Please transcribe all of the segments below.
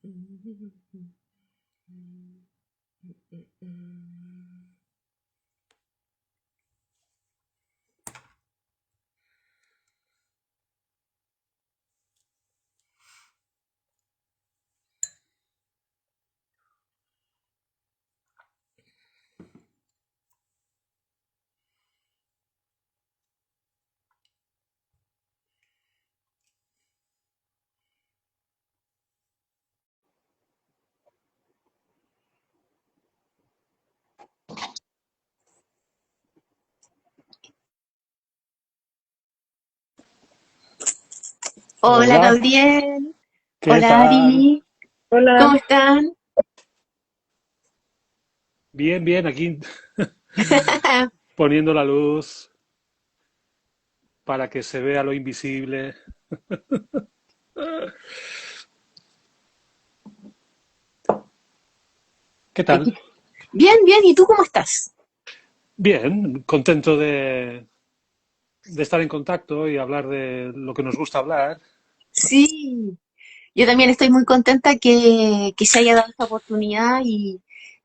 Hola Hola, Gabriel, ¿qué hola tal? Ari, ¿cómo Hola, están? Bien, bien, aquí poniendo la luz para que se vea lo invisible. ¿Qué tal? Aquí- Bien, bien, ¿y tú cómo estás? Bien, contento de estar en contacto y hablar de lo que nos gusta hablar. Sí, yo también estoy muy contenta que se haya dado esta oportunidad y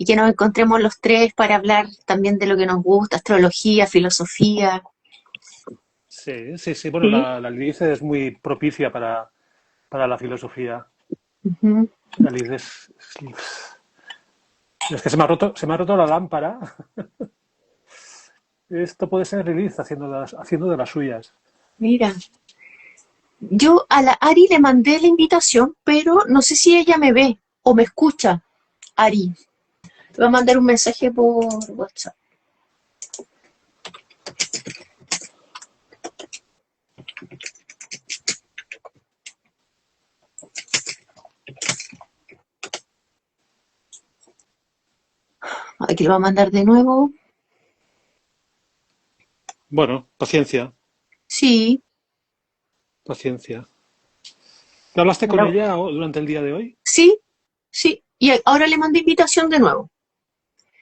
que nos encontremos los tres para hablar también de lo que nos gusta, astrología, filosofía. Sí, sí, sí. Bueno, Sí. la Lilith es muy propicia para la filosofía. Ujú. La Lilith es que se me ha roto la lámpara. Esto puede ser Lilith haciendo de las suyas. Mira, yo a la Ari le mandé la invitación, pero no sé si ella me ve o me escucha. Ari, te voy a mandar un mensaje por WhatsApp. Aquí lo voy a mandar de nuevo. Bueno, paciencia, Sí, paciencia. ¿Te hablaste con ahora- ella durante el día de hoy? sí, sí. Y ahora le mandé invitación de nuevo.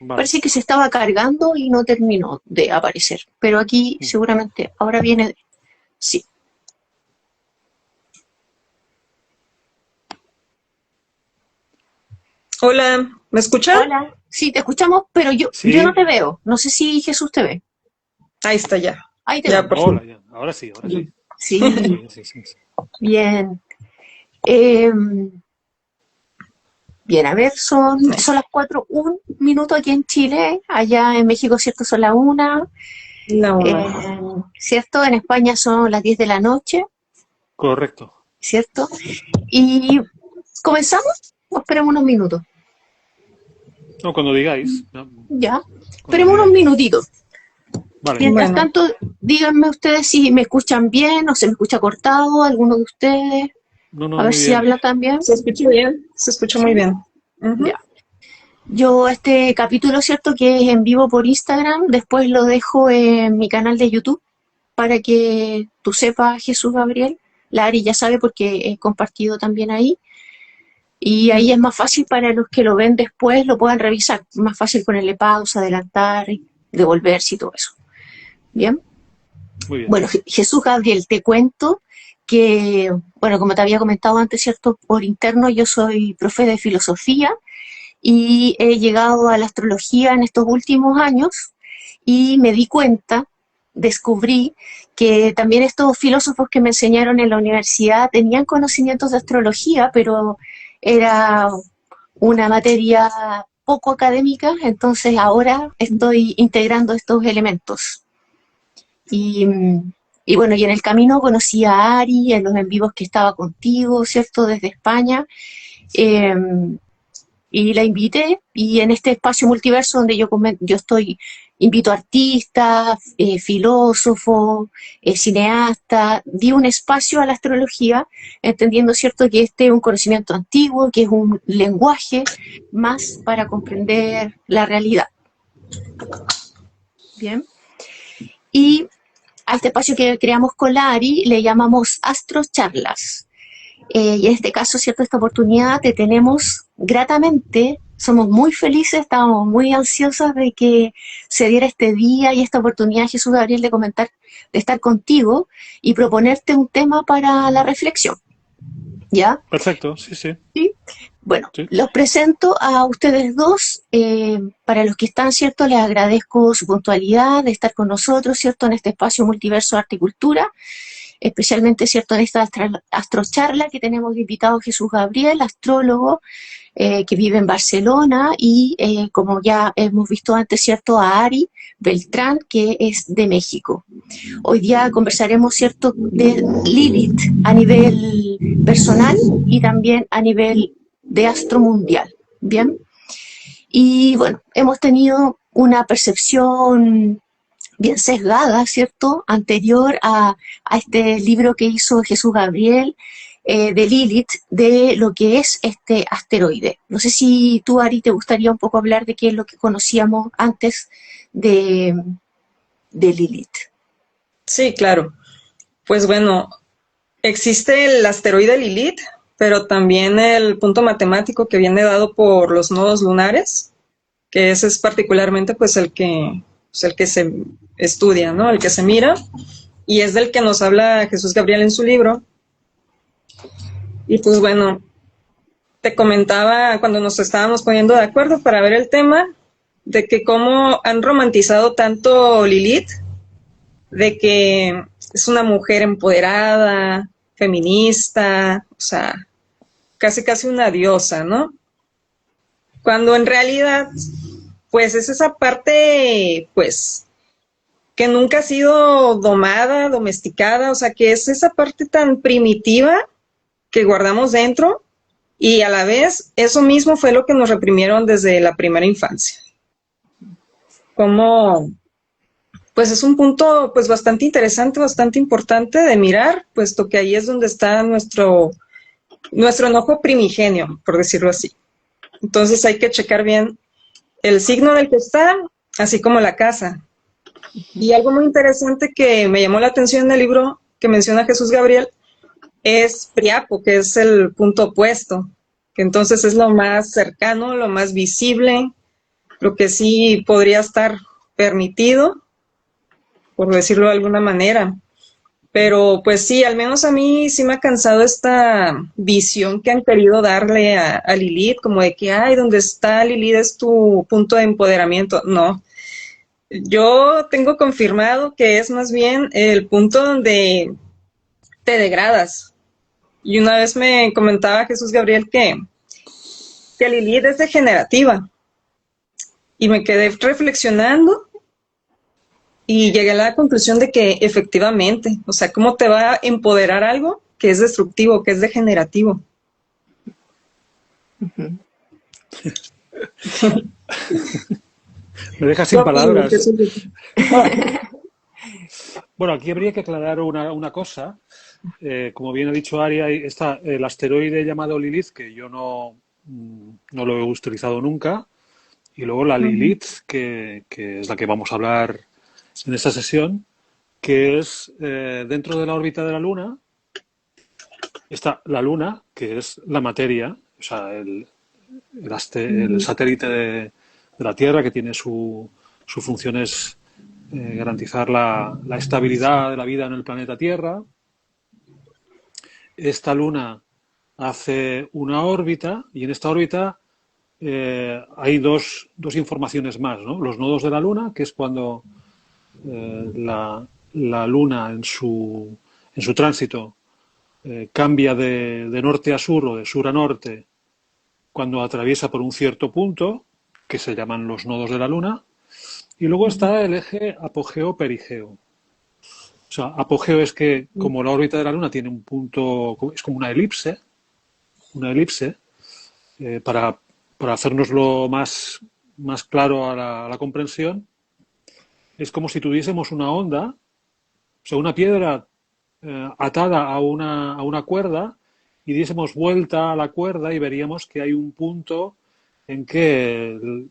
Vale. Parece que se estaba cargando y no terminó de aparecer. Pero aquí seguramente ahora viene. Sí. hola, ¿me escuchan? Hola. Sí, te escuchamos, pero yo no Sí, te veo. No sé si Jesús te ve. Ahí está ya, Ahí te ya por vemos. hola, fin. ya. Ahora sí, ahora sí. Bien. Sí, Sí, sí, sí, sí. bien. Eh, bien, a ver, son las 4, un minuto aquí en Chile. Allá en México, ¿cierto? Son las 1. La una. ¿Cierto? En España son las 10 de la noche, Correcto. ¿cierto? Y comenzamos. O esperemos unos minutos. No, cuando digáis. No, Ya. cuando Esperemos unos digáis. minutitos. Vale. Mientras Bueno, tanto, díganme ustedes si me escuchan bien o se me escucha cortado, alguno de ustedes. No, A no, ver muy si bien. habla también. ¿se escucha bien? Se escucha muy Sí. bien. Ujú. Ya. Yo este capítulo, cierto, que es en vivo por Instagram, después lo dejo en mi canal de YouTube para que tú sepas, Jesús Gabriel. La Ari ya sabe porque he compartido también ahí. Y ahí es más fácil para los que lo ven después, lo puedan revisar. Más fácil ponerle pausa, adelantar, devolverse y todo eso. Bien. Muy bien. Bueno, Jesús Gabriel, te cuento que, bueno, como te había comentado antes, ¿cierto? Por interno yo soy profe de filosofía y he llegado a la astrología en estos últimos años y me di cuenta, descubrí que también estos filósofos que me enseñaron en la universidad tenían conocimientos de astrología, pero era una materia poco académica, entonces ahora estoy integrando estos elementos. Y, y bueno, y en el camino conocí a Ari, en los en vivos que estaba contigo, ¿cierto? Desde España. Eh, y la invité y en este espacio multiverso donde yo estoy, invito a artistas, filósofos, cineastas, di un espacio a la astrología, entendiendo, ¿cierto?, que este es un conocimiento antiguo, que es un lenguaje más para comprender la realidad. Bien. Y a este espacio que creamos con la Ari le llamamos Astrocharlas. Y en este caso, ¿cierto? Esta oportunidad te tenemos gratamente, somos muy felices, estamos muy ansiosas de que se diera este día y esta oportunidad, Jesús Gabriel, de comentar, de estar contigo y proponerte un tema para la reflexión, ¿ya? Perfecto, sí, sí. ¿Sí? Bueno, Sí. los presento a ustedes dos. Para los que están, ¿cierto? Les agradezco su puntualidad de estar con nosotros, ¿cierto? En este espacio multiverso de arte y cultura, especialmente, ¿cierto? En esta astrocharla que tenemos de invitado a Jesús Gabriel, astrólogo, que vive en Barcelona, y como ya hemos visto antes, ¿cierto? A Ari Beltrán, que es de México. Hoy día conversaremos, ¿cierto?, de Lilith a nivel personal y también a nivel de astro mundial. Bien. Y bueno, hemos tenido una percepción bien sesgada, ¿cierto?, anterior a este libro que hizo Jesús Gabriel, de Lilith, de lo que es este asteroide. No sé si tú, Ari, te gustaría un poco hablar de qué es lo que conocíamos antes de Lilith. Sí, claro. Pues bueno, existe el asteroide Lilith, pero también el punto matemático que viene dado por los nodos lunares, que ese es particularmente pues el que se estudia, ¿no? El que se mira, y es del que nos habla Jesús Gabriel en su libro. Y pues bueno, te comentaba cuando nos estábamos poniendo de acuerdo para ver el tema, de que cómo han romantizado tanto Lilith, de que es una mujer empoderada, feminista, o sea, casi casi una diosa, ¿no? Cuando en realidad, pues es esa parte, pues, que nunca ha sido domada, domesticada, o sea, que es esa parte tan primitiva que guardamos dentro, y a la vez eso mismo fue lo que nos reprimieron desde la primera infancia. Como, pues es un punto pues bastante interesante, bastante importante de mirar, puesto que ahí es donde está nuestro enojo primigenio, por decirlo así. Entonces hay que checar bien el signo del que está, así como la casa. Y algo muy interesante que me llamó la atención en el libro que menciona Jesús Gabriel es Priapo, que es el punto opuesto, que entonces es lo más cercano, lo más visible, lo que sí podría estar permitido, por decirlo de alguna manera. Pero pues sí, al menos a mí sí me ha cansado esta visión que han querido darle a Lilith, como de que, ay, donde está Lilith es tu punto de empoderamiento. No, yo tengo confirmado que es más bien el punto donde te degradas. Y una vez me comentaba Jesús Gabriel que Lilith es degenerativa. Y me quedé reflexionando y llegué a la conclusión de que efectivamente, o sea, ¿cómo te va a empoderar algo que es destructivo, que es degenerativo? Uh-huh. Me dejas sin palabras. Bueno, aquí habría que aclarar una cosa. Como bien ha dicho Aria, está el asteroide llamado Lilith, que yo no lo he utilizado nunca, y luego la Lilith, que es la que vamos a hablar en esta sesión, que es dentro de la órbita de la Luna, está la Luna, que es la materia, o sea, el satélite de la Tierra, que tiene su función es garantizar la estabilidad de la vida en el planeta Tierra. Esta Luna hace una órbita, y en esta órbita hay dos informaciones más, ¿no? Los nodos de la Luna, que es cuando la Luna en su tránsito cambia de norte a sur o de sur a norte cuando atraviesa por un cierto punto, que se llaman los nodos de la Luna, y luego está el eje apogeo-perigeo. O sea, apogeo es que, como la órbita de la Luna tiene un punto, es como una elipse, para hacernoslo más claro a la comprensión, es como si tuviésemos una onda, o sea, una piedra atada a una cuerda, y diésemos vuelta a la cuerda y veríamos que hay un punto en que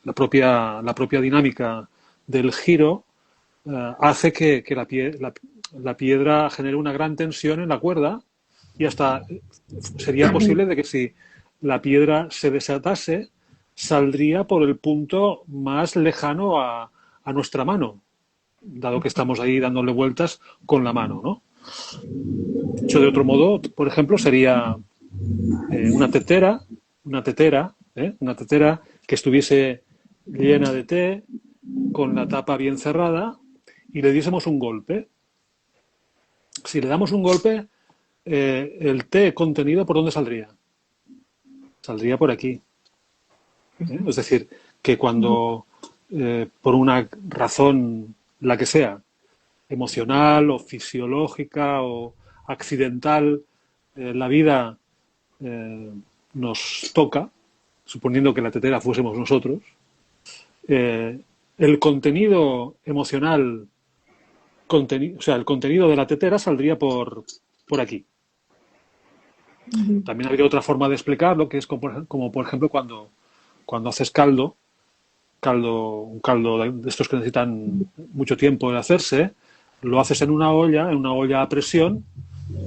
la propia dinámica del giro hace que la piedra genere una gran tensión en la cuerda, y hasta sería posible de que si la piedra se desatase, saldría por el punto más lejano a nuestra mano, dado que estamos ahí dándole vueltas con la mano, ¿no? Dicho de otro modo, por ejemplo, sería una tetera que estuviese llena de té, con la tapa bien cerrada, y le diésemos un golpe. Si le damos un golpe, el té contenido, ¿por dónde saldría? Saldría por aquí. Es decir, que cuando, por una razón, la que sea, emocional o fisiológica o accidental, la vida nos toca, suponiendo que la tetera fuésemos nosotros, el contenido emocional, o sea, el contenido de la tetera saldría por aquí. También habría otra forma de explicarlo, que es como por ejemplo cuando haces un caldo de estos que necesitan mucho tiempo de hacerse, lo haces en una olla a presión,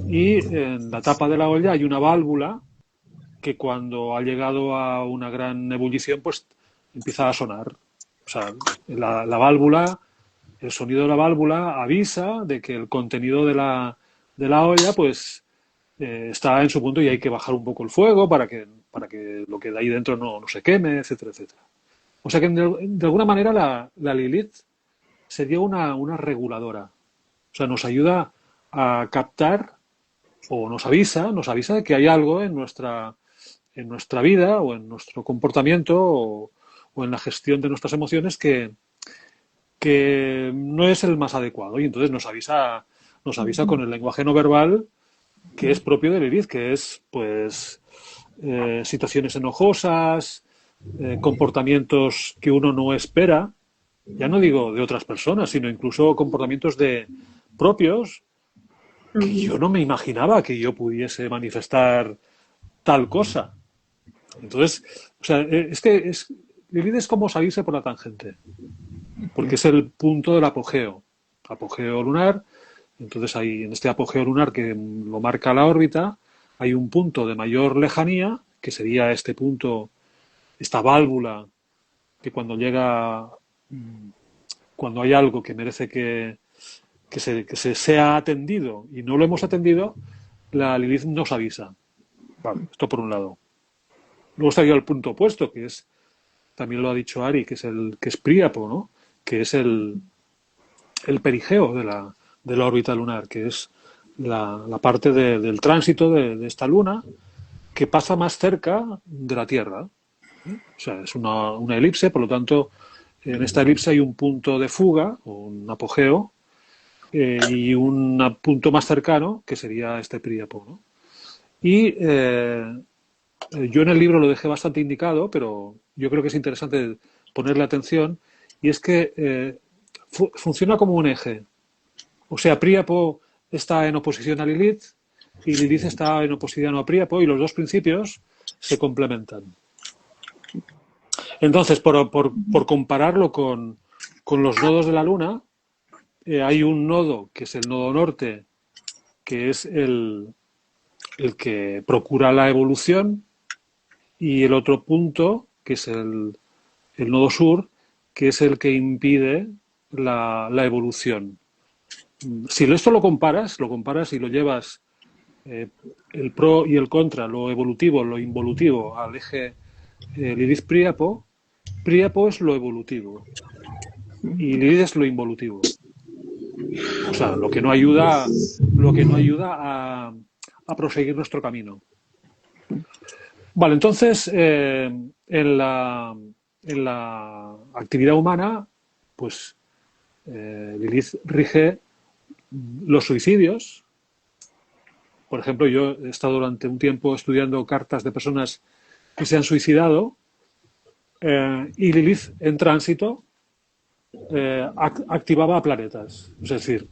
y en la tapa de la olla hay una válvula que cuando ha llegado a una gran ebullición, pues empieza a sonar. O sea, la válvula, el sonido de la válvula avisa de que el contenido de la olla, pues está en su punto, y hay que bajar un poco el fuego para que lo que de ahí dentro no se queme, etcétera, etcétera. O sea que de alguna manera la Lilith sería una reguladora. O sea, nos ayuda a captar, o nos avisa de que hay algo en nuestra vida o en nuestro comportamiento, o en la gestión de nuestras emociones que no es el más adecuado, y entonces nos avisa con el lenguaje no verbal que es propio de Lilith, que es pues situaciones enojosas, comportamientos que uno no espera, ya no digo de otras personas, sino incluso comportamientos propios, que yo no me imaginaba que yo pudiese manifestar tal cosa. Entonces, o sea, Lilith es como salirse por la tangente, porque es el punto del apogeo lunar. Entonces hay, en este apogeo lunar que lo marca la órbita, hay un punto de mayor lejanía, que sería este punto, esta válvula, que cuando hay algo que merece que se sea atendido y no lo hemos atendido, la Lilith nos avisa. Vale, esto por un lado. Luego estaría el punto opuesto, que es, también lo ha dicho Ari, que es Príapo, ¿no? Que es el perigeo de la órbita lunar, que es la parte del tránsito de esta luna que pasa más cerca de la Tierra. O sea, es una elipse, por lo tanto, en esta elipse hay un punto de fuga, o un apogeo, y un punto más cercano, que sería este Príapo, ¿no? Y yo en el libro lo dejé bastante indicado, pero yo creo que es interesante ponerle atención, y es que funciona como un eje. O sea, Príapo está en oposición a Lilith y Lilith está en oposición a Príapo, y los dos principios se complementan. Entonces, por compararlo con los nodos de la Luna, hay un nodo que es el nodo norte, que es el que procura la evolución, y el otro punto, que es el nodo sur, que es el que impide la evolución. Si esto lo comparas y lo llevas el pro y el contra, lo evolutivo, lo involutivo, al eje Lilith-Príapo, Príapo es lo evolutivo y Lilith es lo involutivo. O sea, lo que no ayuda a proseguir nuestro camino. Vale, entonces, en la actividad humana, pues Lilith rige los suicidios. Por ejemplo, yo he estado durante un tiempo estudiando cartas de personas que se han suicidado, y Lilith en tránsito activaba planetas. Es decir,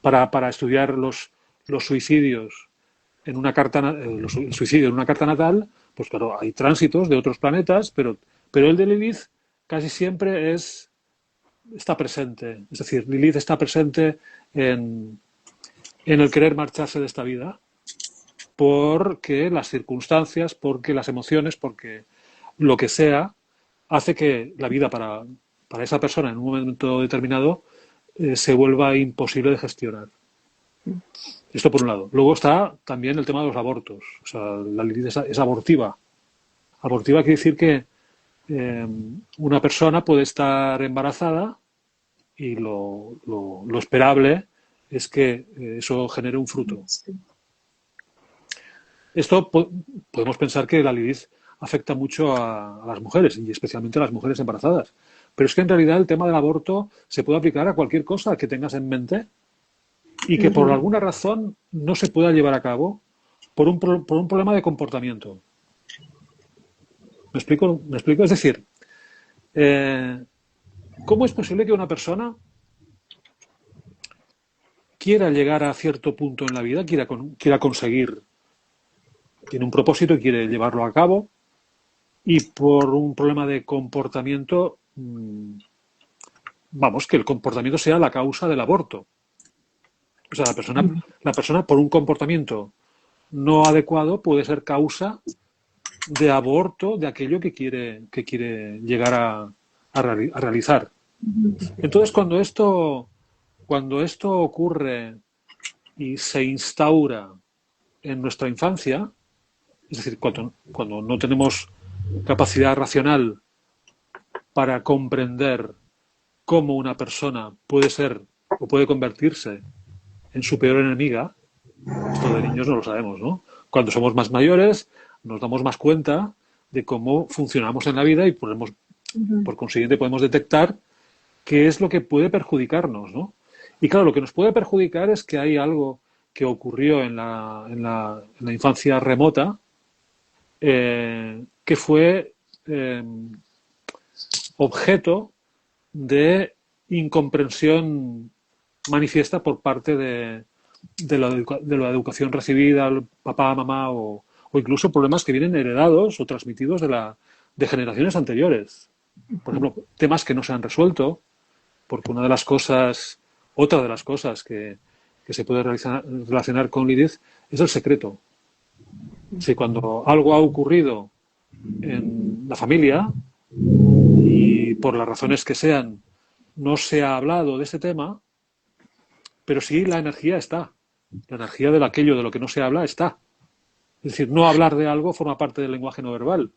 para estudiar los suicidios en una carta, el suicidio en una carta natal, pues claro, hay tránsitos de otros planetas, pero el de Lilith casi siempre está presente. Es decir, Lilith está presente en el querer marcharse de esta vida, porque las circunstancias, porque las emociones, porque lo que sea, hace que la vida para esa persona en un momento determinado se vuelva imposible de gestionar. Esto por un lado. Luego está también el tema de los abortos. O sea, la Lilith es abortiva. Abortiva quiere decir que una persona puede estar embarazada y lo esperable es que eso genere un fruto. Sí. Esto podemos pensar que la Lilith afecta mucho a las mujeres y especialmente a las mujeres embarazadas. Pero es que en realidad el tema del aborto se puede aplicar a cualquier cosa que tengas en mente y que por alguna razón no se pueda llevar a cabo por un problema de comportamiento. ¿Me explico? ¿Me explico? Es decir, ¿cómo es posible que una persona quiera llegar a cierto punto en la vida, quiera conseguir, tiene un propósito y quiere llevarlo a cabo, y por un problema de comportamiento, vamos, que el comportamiento sea la causa del aborto? O sea, la persona por un comportamiento no adecuado puede ser causa de aborto de aquello que quiere llegar a realizar. Entonces, cuando esto ocurre y se instaura en nuestra infancia, es decir, cuando no tenemos capacidad racional para comprender cómo una persona puede ser o puede convertirse en su peor enemiga, esto de niños no lo sabemos, ¿no? Cuando somos más mayores nos damos más cuenta de cómo funcionamos en la vida y por consiguiente podemos detectar qué es lo que puede perjudicarnos, ¿no? Y claro, lo que nos puede perjudicar es que hay algo que ocurrió en la infancia remota, que fue objeto de incomprensión manifiesta por parte de la educación recibida, el papá, mamá, o incluso problemas que vienen heredados o transmitidos de generaciones anteriores. Por ejemplo, temas que no se han resuelto, porque otra de las cosas que se puede relacionar con Lilith es el secreto. Si cuando algo ha ocurrido en la familia y por las razones que sean no se ha hablado de ese tema, pero sí la energía está. La energía de aquello de lo que no se habla está. Es decir, no hablar de algo forma parte del lenguaje no verbal.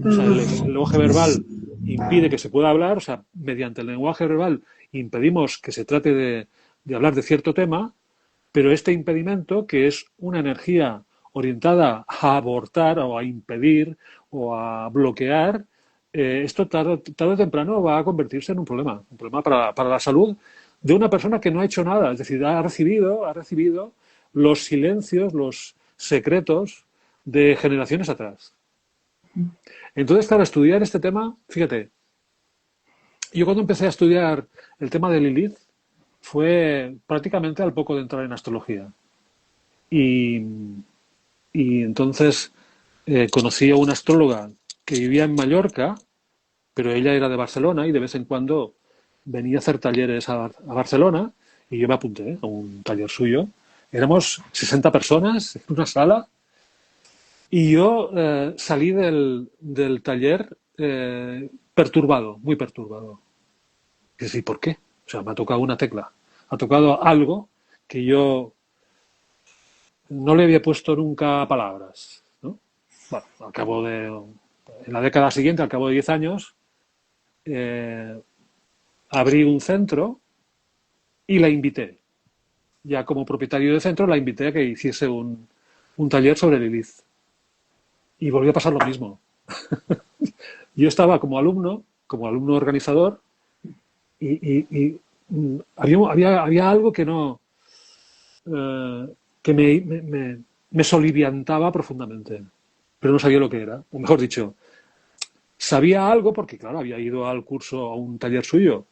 O sea, el lenguaje verbal impide que se pueda hablar, o sea, mediante el lenguaje verbal impedimos que se trate de hablar de cierto tema, pero este impedimento, que es una energía orientada a abortar o a impedir o a bloquear, esto tarde o temprano va a convertirse en un problema para la salud de una persona que no ha hecho nada, es decir, ha recibido los silencios, los secretos de generaciones atrás. Entonces, claro, estudiar este tema, fíjate, yo cuando empecé a estudiar el tema de Lilith fue prácticamente al poco de entrar en astrología. Y entonces conocí a una astróloga que vivía en Mallorca, pero ella era de Barcelona y de vez en cuando venía a hacer talleres a Barcelona y yo me apunté a un taller suyo. Éramos 60 personas en una sala y yo salí del taller perturbado, muy perturbado. Y decía, ¿por qué? O sea, me ha tocado una tecla. Ha tocado algo que yo no le había puesto nunca palabras, ¿no? Bueno, en la década siguiente, al cabo de 10 años, abrí un centro y la invité. Ya como propietario del centro, la invité a que hiciese un taller sobre Lilith. Y volvió a pasar lo mismo. Yo estaba como alumno organizador, y había algo que no que me soliviantaba profundamente, pero no sabía lo que era. O mejor dicho, sabía algo porque, claro, había ido al curso, a un taller suyo,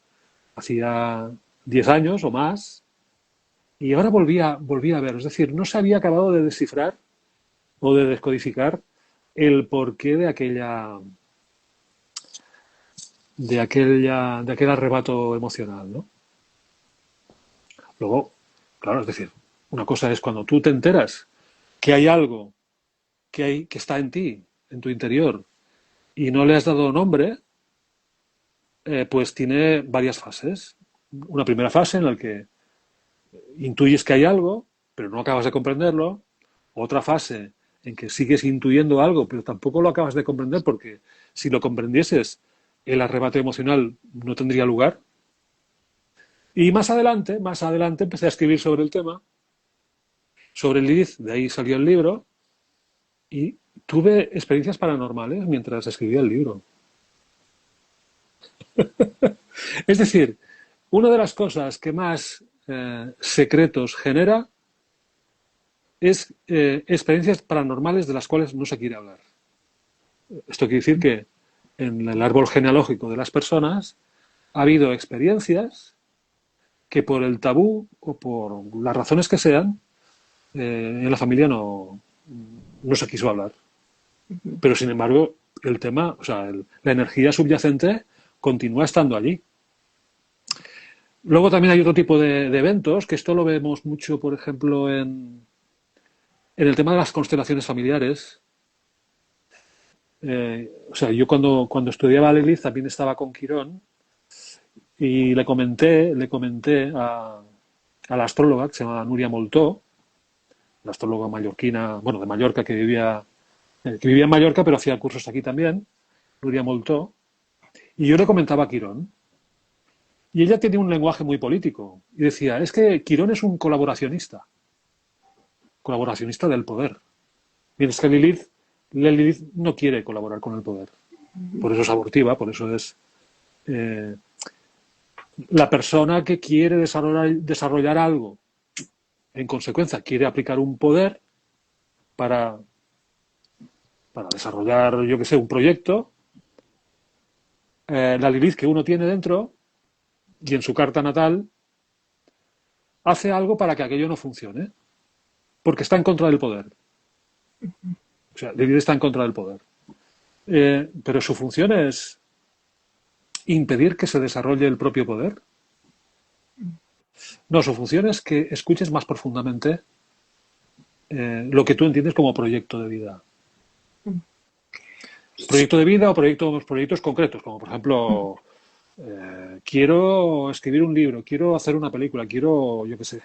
hacía 10 años o más, y ahora volvía a ver. Es decir, no se había acabado de descifrar o de descodificar el porqué de aquel arrebato emocional, ¿no? Luego, claro, es decir, una cosa es cuando tú te enteras que hay algo que está en ti, en tu interior, y no le has dado nombre, pues tiene varias fases. Una primera fase en la que intuyes que hay algo, pero no acabas de comprenderlo. Otra fase en que sigues intuyendo algo, pero tampoco lo acabas de comprender porque si lo comprendieses, el arrebato emocional no tendría lugar. Y más adelante empecé a escribir sobre el tema, sobre Lilith, de ahí salió el libro, y tuve experiencias paranormales mientras escribía el libro. Es decir, una de las cosas que más secretos genera es experiencias paranormales de las cuales no se quiere hablar. Esto quiere decir que en el árbol genealógico de las personas ha habido experiencias que por el tabú o por las razones que sean, en la familia no se quiso hablar. Pero sin embargo, el tema, o sea, la energía subyacente continúa estando allí. Luego también hay otro tipo de eventos, que esto lo vemos mucho, por ejemplo, en el tema de las constelaciones familiares. O sea, yo cuando estudiaba Lilith también estaba con Quirón y le comenté a la astróloga que se llama Núria Moltó, la astróloga mallorquina, bueno, de Mallorca, que vivía en Mallorca, pero hacía cursos aquí también, Núria Moltó, y yo le comentaba a Quirón. Y ella tenía un lenguaje muy político y decía, es que Quirón es un colaboracionista del poder. Mientras que Lilith no quiere colaborar con el poder. Por eso es abortiva, por eso es la persona que quiere desarrollar algo. En consecuencia, quiere aplicar un poder para desarrollar, yo que sé, un proyecto. La Lilith que uno tiene dentro y en su carta natal hace algo para que aquello no funcione. Porque está en contra del poder. O sea, Lilith está en contra del poder. Pero su función es impedir que se desarrolle el propio poder. No, su función es que escuches más profundamente lo que tú entiendes como proyecto de vida. Proyecto de vida o proyectos concretos, como por ejemplo, quiero escribir un libro, quiero hacer una película, quiero, yo qué sé,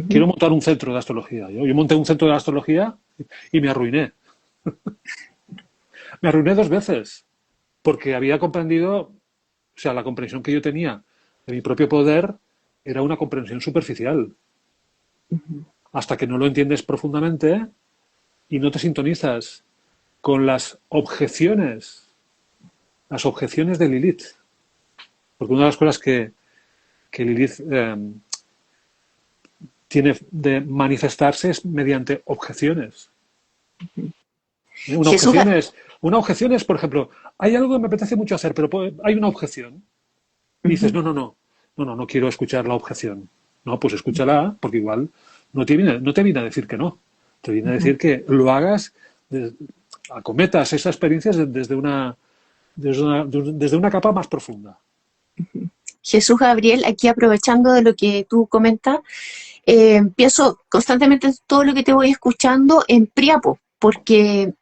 quiero montar un centro de astrología. Yo monté un centro de astrología y me arruiné. Me arruiné 2 veces, porque había comprendido, o sea, la comprensión que yo tenía de mi propio poder era una comprensión superficial. Hasta que no lo entiendes profundamente y no te sintonizas con las objeciones de Lilith. Porque una de las cosas que Lilith tiene de manifestarse es mediante objeciones. Una objeción es, por ejemplo, hay algo que me apetece mucho hacer, pero hay una objeción. Y dices, no quiero escuchar la objeción. No, pues escúchala, porque igual no te viene a decir que no. Te viene a decir que lo hagas, acometas esa experiencia desde una capa más profunda. Jesús Gabriel, aquí aprovechando de lo que tú comentas, pienso constantemente en todo lo que te voy escuchando en Priapo, porque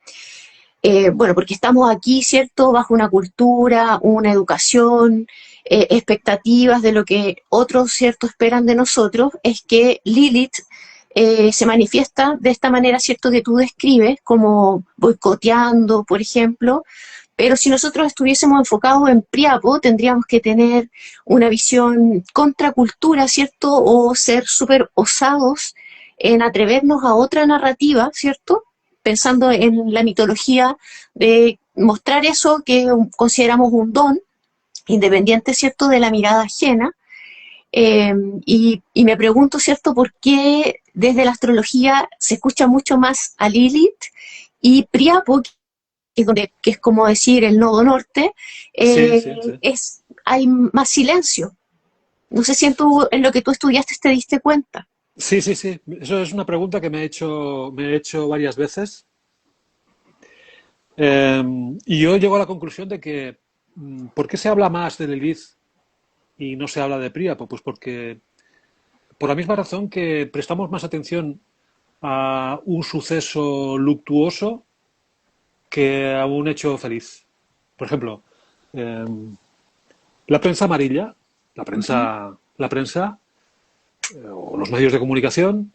porque estamos aquí, ¿cierto?, bajo una cultura, una educación, expectativas de lo que otros, ¿cierto?, esperan de nosotros, es que Lilith se manifiesta de esta manera, ¿cierto?, que tú describes, como boicoteando, por ejemplo, pero si nosotros estuviésemos enfocados en Priapo, tendríamos que tener una visión contracultura, ¿cierto?, o ser súper osados en atrevernos a otra narrativa, ¿cierto?, pensando en la mitología de mostrar eso que consideramos un don, independiente, ¿cierto?, de la mirada ajena. Y me pregunto, ¿cierto?, por qué desde la astrología se escucha mucho más a Lilith y Priapo, que es como decir el nodo norte, Sí. hay más silencio. No sé si en lo que tú estudiaste te diste cuenta. Sí. Eso es una pregunta que me he hecho varias veces. Y yo llego a la conclusión de que ¿por qué se habla más de Lilith y no se habla de Príapo? Pues porque por la misma razón que prestamos más atención a un suceso luctuoso que a un hecho feliz. Por ejemplo, la prensa amarilla, la prensa o los medios de comunicación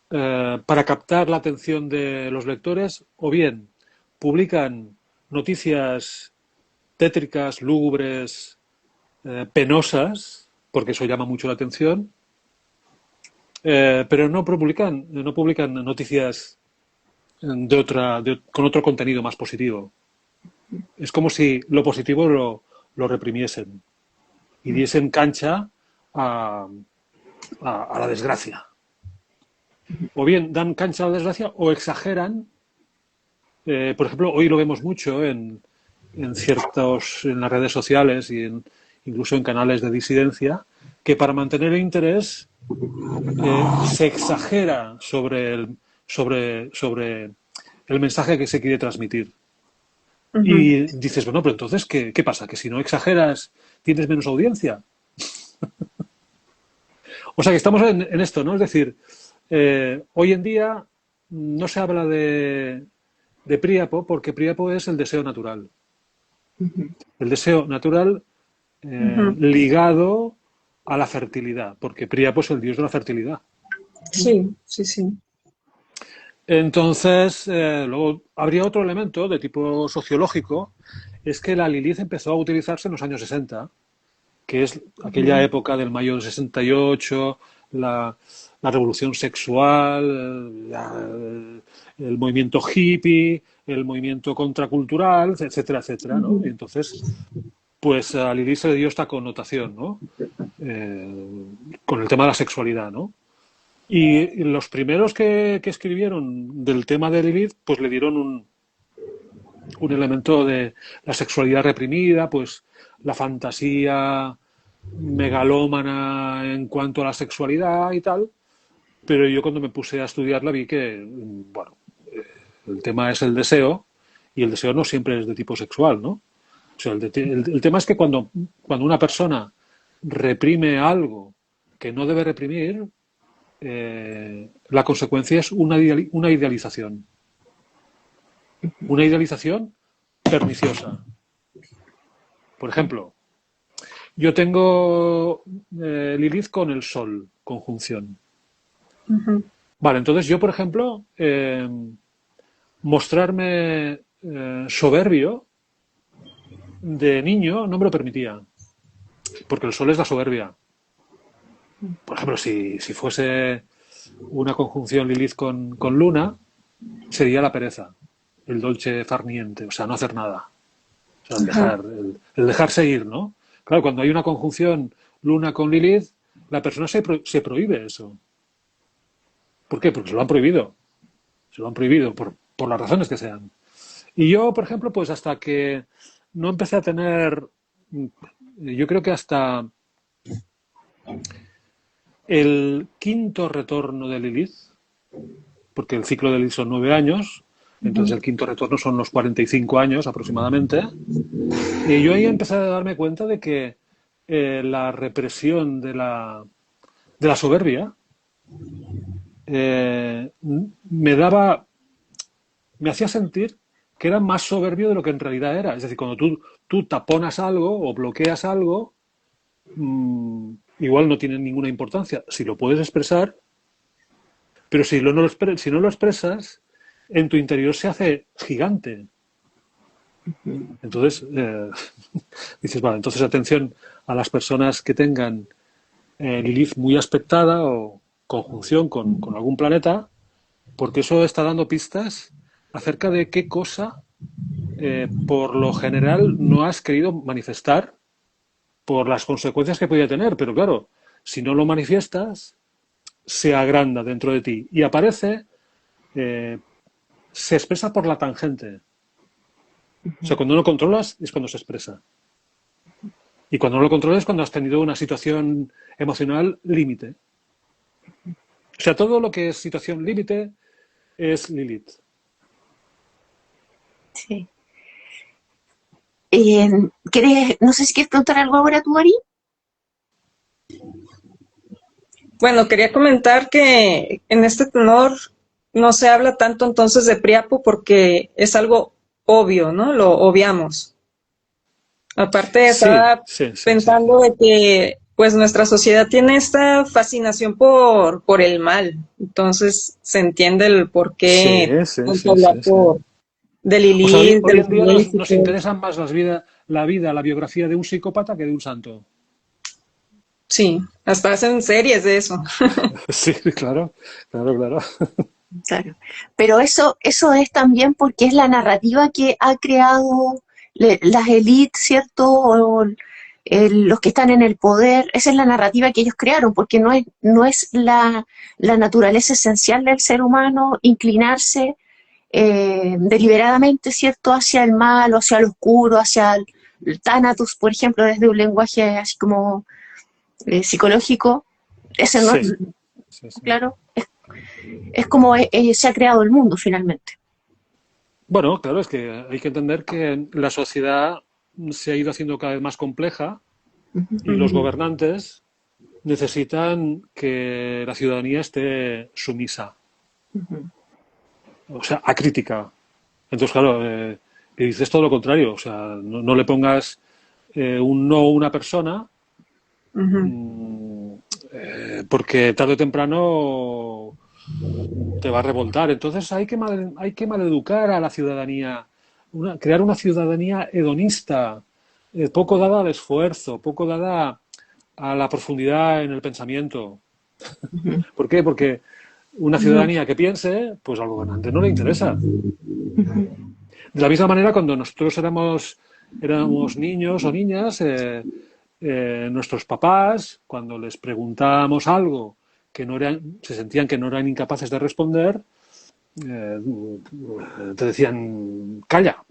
para captar la atención de los lectores, o bien publican noticias tétricas, lúgubres, penosas, porque eso llama mucho la atención, pero no publican noticias con otro contenido más positivo. Es como si lo positivo lo reprimiesen y diesen cancha a la desgracia. O bien dan cancha a la desgracia o exageran. Por ejemplo, hoy lo vemos mucho en las redes sociales y incluso en canales de disidencia, que para mantener el interés se exagera sobre el mensaje que se quiere transmitir. Y dices, bueno, pero entonces, ¿qué pasa? ¿Que si no exageras tienes menos audiencia? O sea que estamos en esto, ¿no? Es decir, hoy en día no se habla de Príapo porque Príapo es el deseo natural. El deseo natural ligado a la fertilidad, porque Príapo es el dios de la fertilidad. Sí, sí, sí. Entonces, luego habría otro elemento de tipo sociológico, es que la Lilith empezó a utilizarse en los años 60, que es aquella época del mayo del 68, la revolución sexual, el movimiento hippie, el movimiento contracultural, etcétera, etcétera, ¿no? Y entonces, pues a Lilith se le dio esta connotación, ¿no? Con el tema de la sexualidad, ¿no? Y los primeros que escribieron del tema de Lilith, pues le dieron un elemento de la sexualidad reprimida, pues la fantasía megalómana en cuanto a la sexualidad y tal. Pero yo cuando me puse a estudiarla vi que, bueno, el tema es el deseo y el deseo no siempre es de tipo sexual, ¿no? O sea, el tema es que cuando una persona reprime algo que no debe reprimir, la consecuencia es una idealización. Una idealización perniciosa. Por ejemplo, yo tengo Lilith con el Sol, conjunción. Vale, entonces yo, por ejemplo, mostrarme soberbio de niño no me lo permitía, porque el Sol es la soberbia. Por ejemplo, si fuese una conjunción Lilith con Luna, sería la pereza, el dolce far niente, o sea, no hacer nada. O sea, el dejarse ir, ¿no? Claro, cuando hay una conjunción Luna con Lilith, la persona se prohíbe eso. ¿Por qué? Porque se lo han prohibido. Se lo han prohibido por las razones que sean. Y yo, por ejemplo, pues hasta que no empecé a tener, yo creo que hasta el quinto retorno de Lilith, porque el ciclo de Lilith son 9 años, entonces el quinto retorno son los 45 años aproximadamente, y yo ahí empecé a darme cuenta de que la represión de la soberbia me hacía sentir que era más soberbio de lo que en realidad era. Es decir, cuando tú taponas algo o bloqueas algo, igual no tiene ninguna importancia. Si lo puedes expresar, pero si no lo expresas, en tu interior se hace gigante. Entonces, dices, vale, entonces atención a las personas que tengan Lilith muy aspectada o conjunción con algún planeta, porque eso está dando pistas acerca de qué cosa, por lo general, no has querido manifestar por las consecuencias que podía tener. Pero claro, si no lo manifiestas, se agranda dentro de ti y aparece, se expresa por la tangente. O sea, cuando no lo controlas es cuando se expresa. Y cuando no lo controlas es cuando has tenido una situación emocional límite. O sea, todo lo que es situación límite es Lilith. Sí. No sé si quieres preguntar algo ahora tú, Ari. Bueno, quería comentar que en este tenor no se habla tanto entonces de Príapo porque es algo obvio, ¿no? Lo obviamos. Aparte estaba pensando de que pues nuestra sociedad tiene esta fascinación por el mal. Entonces se entiende el por Sí, qué sí, tanto sí, hablar sí, sí. de O sea, Lilith, de hoy en los día ángeles y nos todo. interesan más la biografía de un psicópata que de un santo. Sí, hasta hacen series de eso. Sí, claro, claro, claro. Claro. Pero eso es también porque es la narrativa que ha creado las élites, ¿cierto? O los que están en el poder. Esa es la narrativa que ellos crearon, porque no es la naturaleza esencial del ser humano inclinarse deliberadamente, ¿cierto?, hacia el mal, o hacia lo oscuro, hacia el Thanatos, por ejemplo, desde un lenguaje así como psicológico. Ese no Sí, es, sí, sí. claro, es como se ha creado el mundo finalmente. Bueno, claro, es que hay que entender que la sociedad se ha ido haciendo cada vez más compleja y los gobernantes necesitan que la ciudadanía esté sumisa, o sea, acrítica. Entonces, claro, y dices todo lo contrario, o sea, no le pongas un no a una persona Ujú. porque tarde o temprano te va a revoltar. Entonces hay que maleducar a la ciudadanía, crear una ciudadanía hedonista, poco dada al esfuerzo, poco dada a la profundidad en el pensamiento. ¿Por qué? Porque una ciudadanía que piense, pues al gobernante no le interesa. De la misma manera, cuando nosotros éramos niños o niñas, nuestros papás, cuando les preguntábamos algo que no eran, se sentían que no eran incapaces de responder, eh, te decían, calla.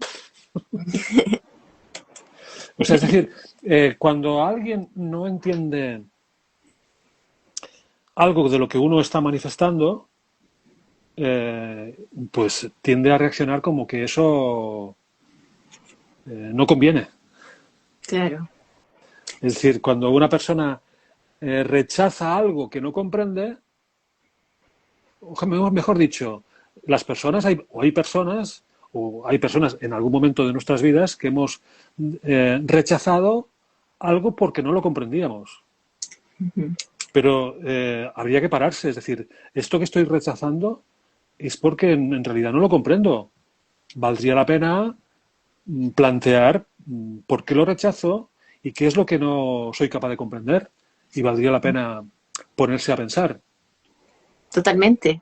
O sea, es decir, cuando alguien no entiende algo de lo que uno está manifestando, pues tiende a reaccionar como que eso no conviene. Claro. Es decir, cuando una persona rechaza algo que no comprende, o mejor dicho, las personas, o hay personas en algún momento de nuestras vidas que hemos rechazado algo porque no lo comprendíamos. Pero habría que pararse, es decir, esto que estoy rechazando es porque en realidad no lo comprendo. Valdría la pena plantear por qué lo rechazo y qué es lo que no soy capaz de comprender. Y valdría la pena ponerse a pensar. Totalmente.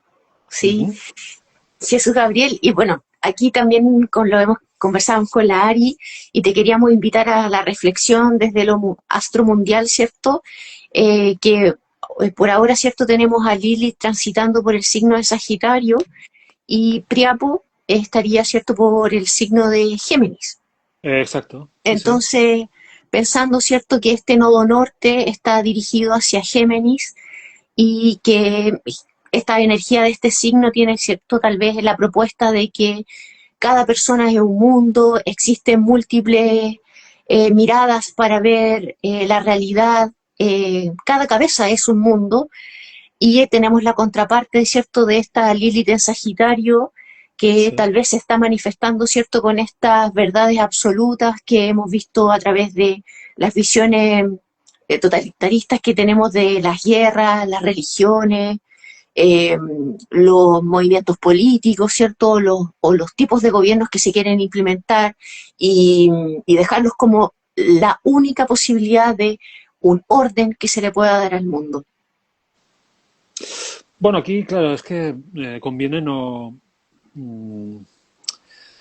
Sí, Ujú. Jesús Gabriel. Y bueno, aquí también lo hemos conversado con la Ari y te queríamos invitar a la reflexión desde lo astromundial, ¿cierto? Que por ahora, ¿cierto? Tenemos a Lilith transitando por el signo de Sagitario y Priapo estaría, ¿cierto?, por el signo de Géminis. Exacto, sí, sí. Entonces, pensando, ¿cierto?, que este nodo norte está dirigido hacia Géminis y que esta energía de este signo tiene, ¿cierto?, tal vez la propuesta de que cada persona es un mundo, existen múltiples miradas para ver la realidad, cada cabeza es un mundo y tenemos la contraparte, ¿cierto?, de esta Lilith en Sagitario que Sí. tal vez se está manifestando, ¿cierto?, con estas verdades absolutas que hemos visto a través de las visiones totalitaristas que tenemos de las guerras, las religiones, eh, los movimientos políticos, ¿cierto? O los tipos de gobiernos que se quieren implementar y, y dejarlos como la única posibilidad de un orden que se le pueda dar al mundo. Bueno, aquí, claro, es que conviene no. mm,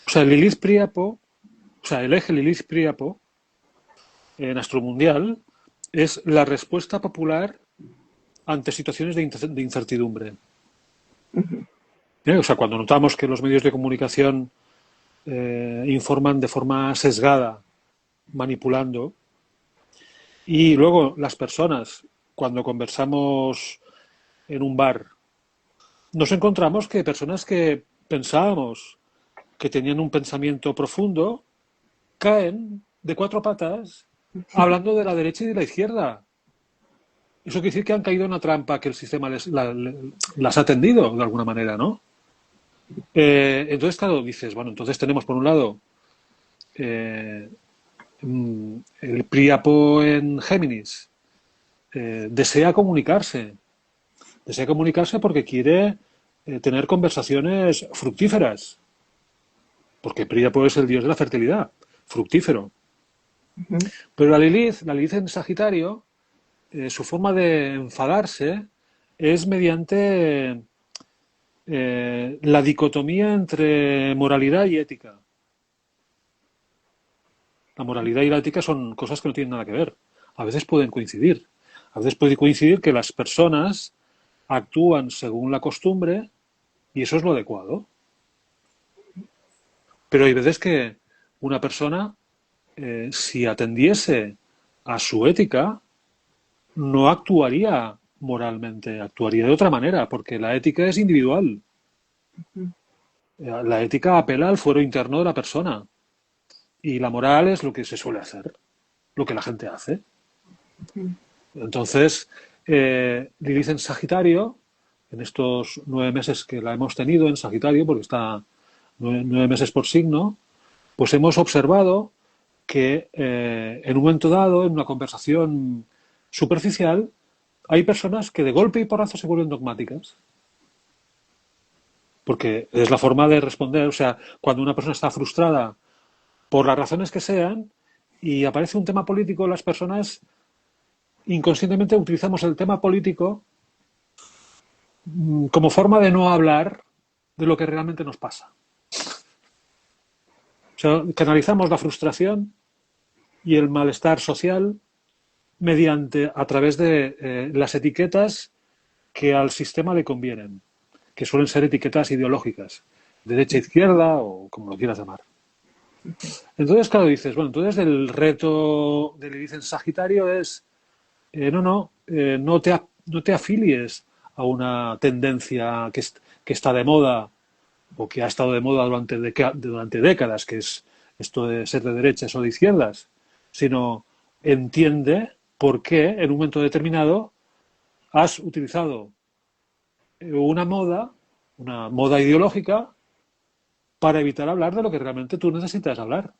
o sea, Lilith Priapo, o sea, el eje Lilith Priapo en Astromundial es la respuesta popular ante situaciones de incertidumbre. O sea, cuando notamos que los medios de comunicación informan de forma sesgada, manipulando, y luego las personas, cuando conversamos en un bar, nos encontramos que personas que pensábamos que tenían un pensamiento profundo caen de cuatro patas hablando de la derecha y de la izquierda. Eso quiere decir que han caído en una trampa que el sistema las ha tendido de alguna manera, ¿no? Entonces, claro, dices, bueno, entonces tenemos por un lado eh, el Príapo en Géminis, desea comunicarse. Desea comunicarse porque quiere tener conversaciones fructíferas. Porque Príapo es el dios de la fertilidad, fructífero. Pero la Lilith en Sagitario, su forma de enfadarse es mediante la dicotomía entre moralidad y ética. La moralidad y la ética son cosas que no tienen nada que ver. A veces pueden coincidir. A veces puede coincidir que las personas actúan según la costumbre y eso es lo adecuado. Pero hay veces que una persona, si atendiese a su ética, no actuaría moralmente, actuaría de otra manera, porque la ética es individual. La ética apela al fuero interno de la persona y la moral es lo que se suele hacer, lo que la gente hace. Entonces, Lilith en Sagitario, en estos 9 meses que la hemos tenido en Sagitario, porque está 9 meses por signo, pues hemos observado que en un momento dado, en una conversación superficial, hay personas que de golpe y porrazo se vuelven dogmáticas. Porque es la forma de responder. O sea, cuando una persona está frustrada por las razones que sean y aparece un tema político, las personas inconscientemente utilizamos el tema político como forma de no hablar de lo que realmente nos pasa. O sea, canalizamos la frustración y el malestar social a través de las etiquetas que al sistema le convienen, que suelen ser etiquetas ideológicas, derecha, izquierda o como lo quieras llamar. Entonces, claro, dices, bueno, entonces el reto de Lilith en Sagitario es, no te afilies a una tendencia que está de moda o que ha estado de moda durante décadas, que es esto de ser de derechas o de izquierdas, sino entiende por qué en un momento determinado has utilizado una moda ideológica para evitar hablar de lo que realmente tú necesitas hablar.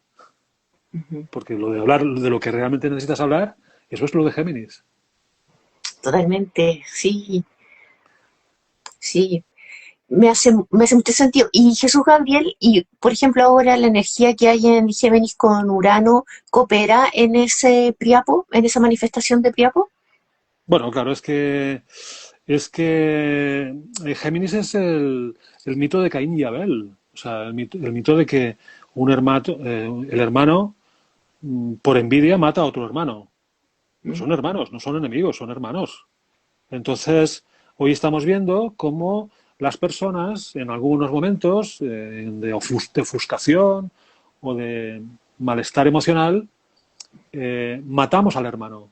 Porque lo de hablar de lo que realmente necesitas hablar, eso es lo de Géminis. Totalmente, sí, sí. Me hace mucho sentido. Y Jesús Gabriel, y por ejemplo ahora la energía que hay en Géminis con Urano, ¿coopera en ese Priapo, en esa manifestación de Priapo? Bueno, claro, es que Géminis es el mito de Caín y Abel. O sea, el mito de que el hermano, por envidia, mata a otro hermano. Pues son hermanos, no son enemigos, son hermanos. Entonces, hoy estamos viendo cómo las personas, en algunos momentos de ofuscación o de malestar emocional, matamos al hermano,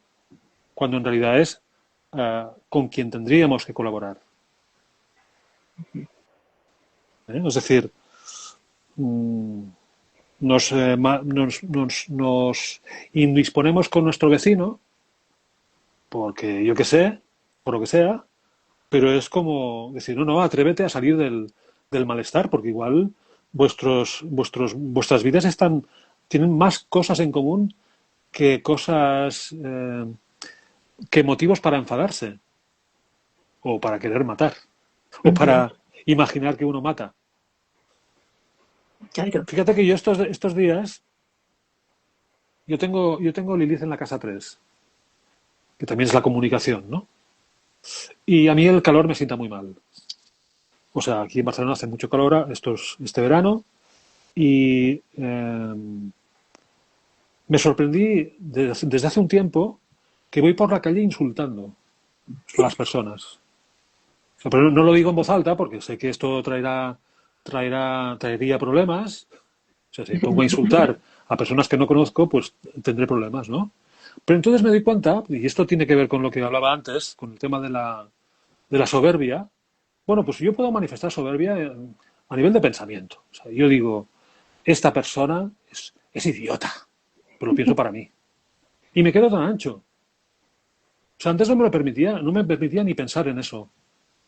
cuando en realidad es con quien tendríamos que colaborar. Es decir, nos indisponemos con nuestro vecino, porque yo qué sé, por lo que sea, pero es como decir, no, atrévete a salir del malestar, porque igual vuestras vidas tienen más cosas en común que que motivos para enfadarse, o para querer matar, o para imaginar que uno mata. Claro. Fíjate que yo estos días, yo tengo Lilith en la casa 3, que también es la comunicación, ¿no? Y a mí el calor me sienta muy mal. O sea, aquí en Barcelona hace mucho calor este verano y me sorprendí desde hace un tiempo que voy por la calle insultando a las personas. O sea, pero no lo digo en voz alta porque sé que esto traería problemas. O sea, si me pongo a insultar a personas que no conozco, pues tendré problemas, ¿no? Pero entonces me doy cuenta, y esto tiene que ver con lo que hablaba antes, con el tema de la soberbia. Bueno, pues yo puedo manifestar soberbia a nivel de pensamiento. O sea, yo digo, esta persona es idiota, pero lo pienso para mí. Y me quedo tan ancho. O sea, antes no me permitía ni pensar en eso.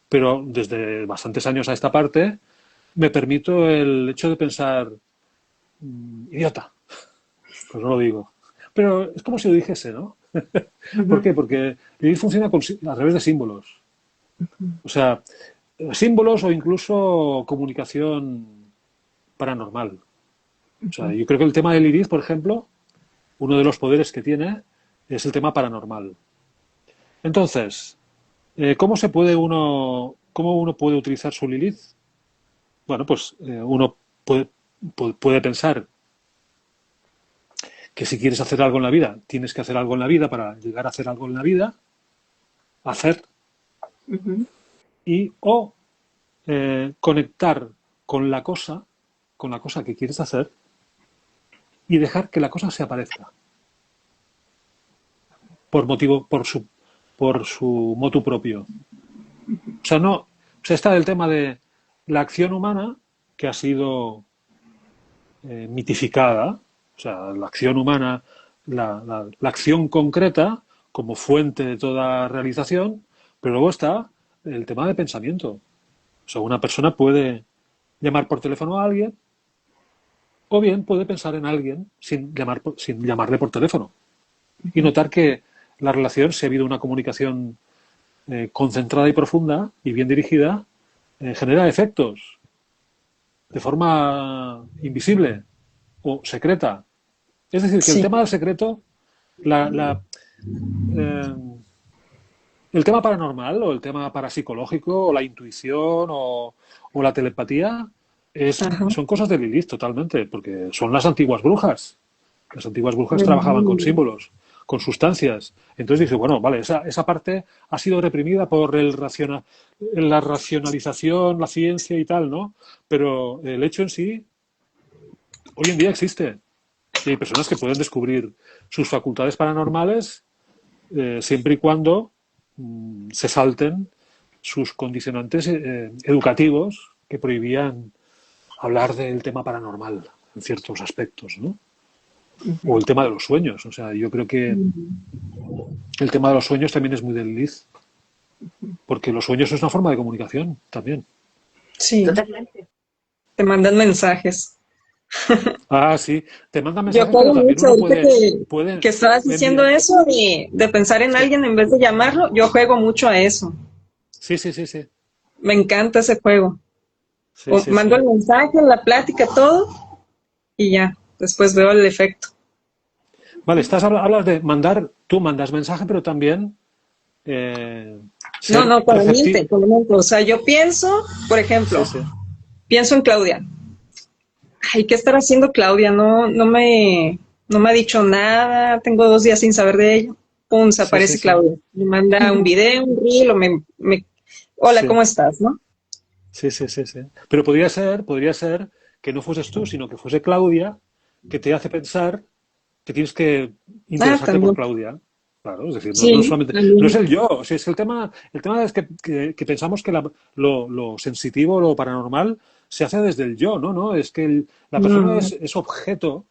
Pero desde bastantes años a esta parte, me permito el hecho de pensar, idiota. Pues no lo digo. Pero es como si lo dijese, ¿no? ¿Por qué? Porque Lilith funciona a través de símbolos. O sea, símbolos o incluso comunicación paranormal. O sea, yo creo que el tema de Lilith, por ejemplo, uno de los poderes que tiene es el tema paranormal. Entonces, cómo uno puede utilizar su Lilith? Bueno, pues uno puede pensar que si quieres hacer algo en la vida, tienes que hacer algo en la vida para llegar a hacer algo en la vida, hacer, o conectar con la cosa que quieres hacer y dejar que la cosa se aparezca por su motu propio. O sea, no, o sea, está el tema de la acción humana que ha sido mitificada, o sea, la acción humana, la acción concreta como fuente de toda realización, pero luego está el tema de pensamiento. O sea, una persona puede llamar por teléfono a alguien o bien puede pensar en alguien sin llamarle por teléfono y notar que la relación, si ha habido una comunicación concentrada y profunda y bien dirigida, genera efectos de forma invisible o secreta. Es decir, que el Sí. tema del secreto, eh, el tema paranormal o el tema parapsicológico o la intuición o la telepatía Ajá. son cosas de Lilith totalmente, porque son las antiguas brujas. Las antiguas brujas trabajaban con símbolos, con sustancias. Entonces dice, bueno, vale, esa parte ha sido reprimida por la racionalización, la ciencia y tal, ¿no? Pero el hecho en sí, hoy en día existe. Y hay personas que pueden descubrir sus facultades paranormales siempre y cuando se salten sus condicionantes educativos que prohibían hablar del tema paranormal en ciertos aspectos, ¿no? O el tema de los sueños. O sea, yo creo que el tema de los sueños también es muy del Lilith, porque los sueños es una forma de comunicación también. Sí, Totalmente. te mandan mensajes. Ah, sí, te mandan Yo mensajes, pero juego también mucho, uno ahorita puede que estabas diciendo enviar. eso de pensar en Sí, alguien en vez de llamarlo, yo juego mucho a eso. sí, sí, sí, sí, Me encanta ese juego. sí, sí, Mando el sí. mensaje, la plática, todo, y ya, después veo el efecto. Vale, hablas de mandar, tú mandas mensaje, pero también eh, No, ser no, receptivo. con mente. O sea, yo pienso, por Sí, ejemplo, sí. pienso en Claudia. Ay, ¿qué estará haciendo Claudia? No me ha dicho nada, tengo 2 días sin saber de ella. Pum, se Sí, sí, aparece sí. Claudia. Me manda un video, un reel, hola, Sí, ¿cómo estás? ¿No? sí, sí, sí, sí. Pero podría ser que no fueses tú, sino que fuese Claudia, que te hace pensar que tienes que Ah, interesarte por también. Claudia. Claro, es decir, no Sí, solamente, no es también. el yo, o sea, es el tema es que pensamos que lo sensitivo, lo paranormal, se hace desde el yo, ¿no? No, es que la persona Mm, es objeto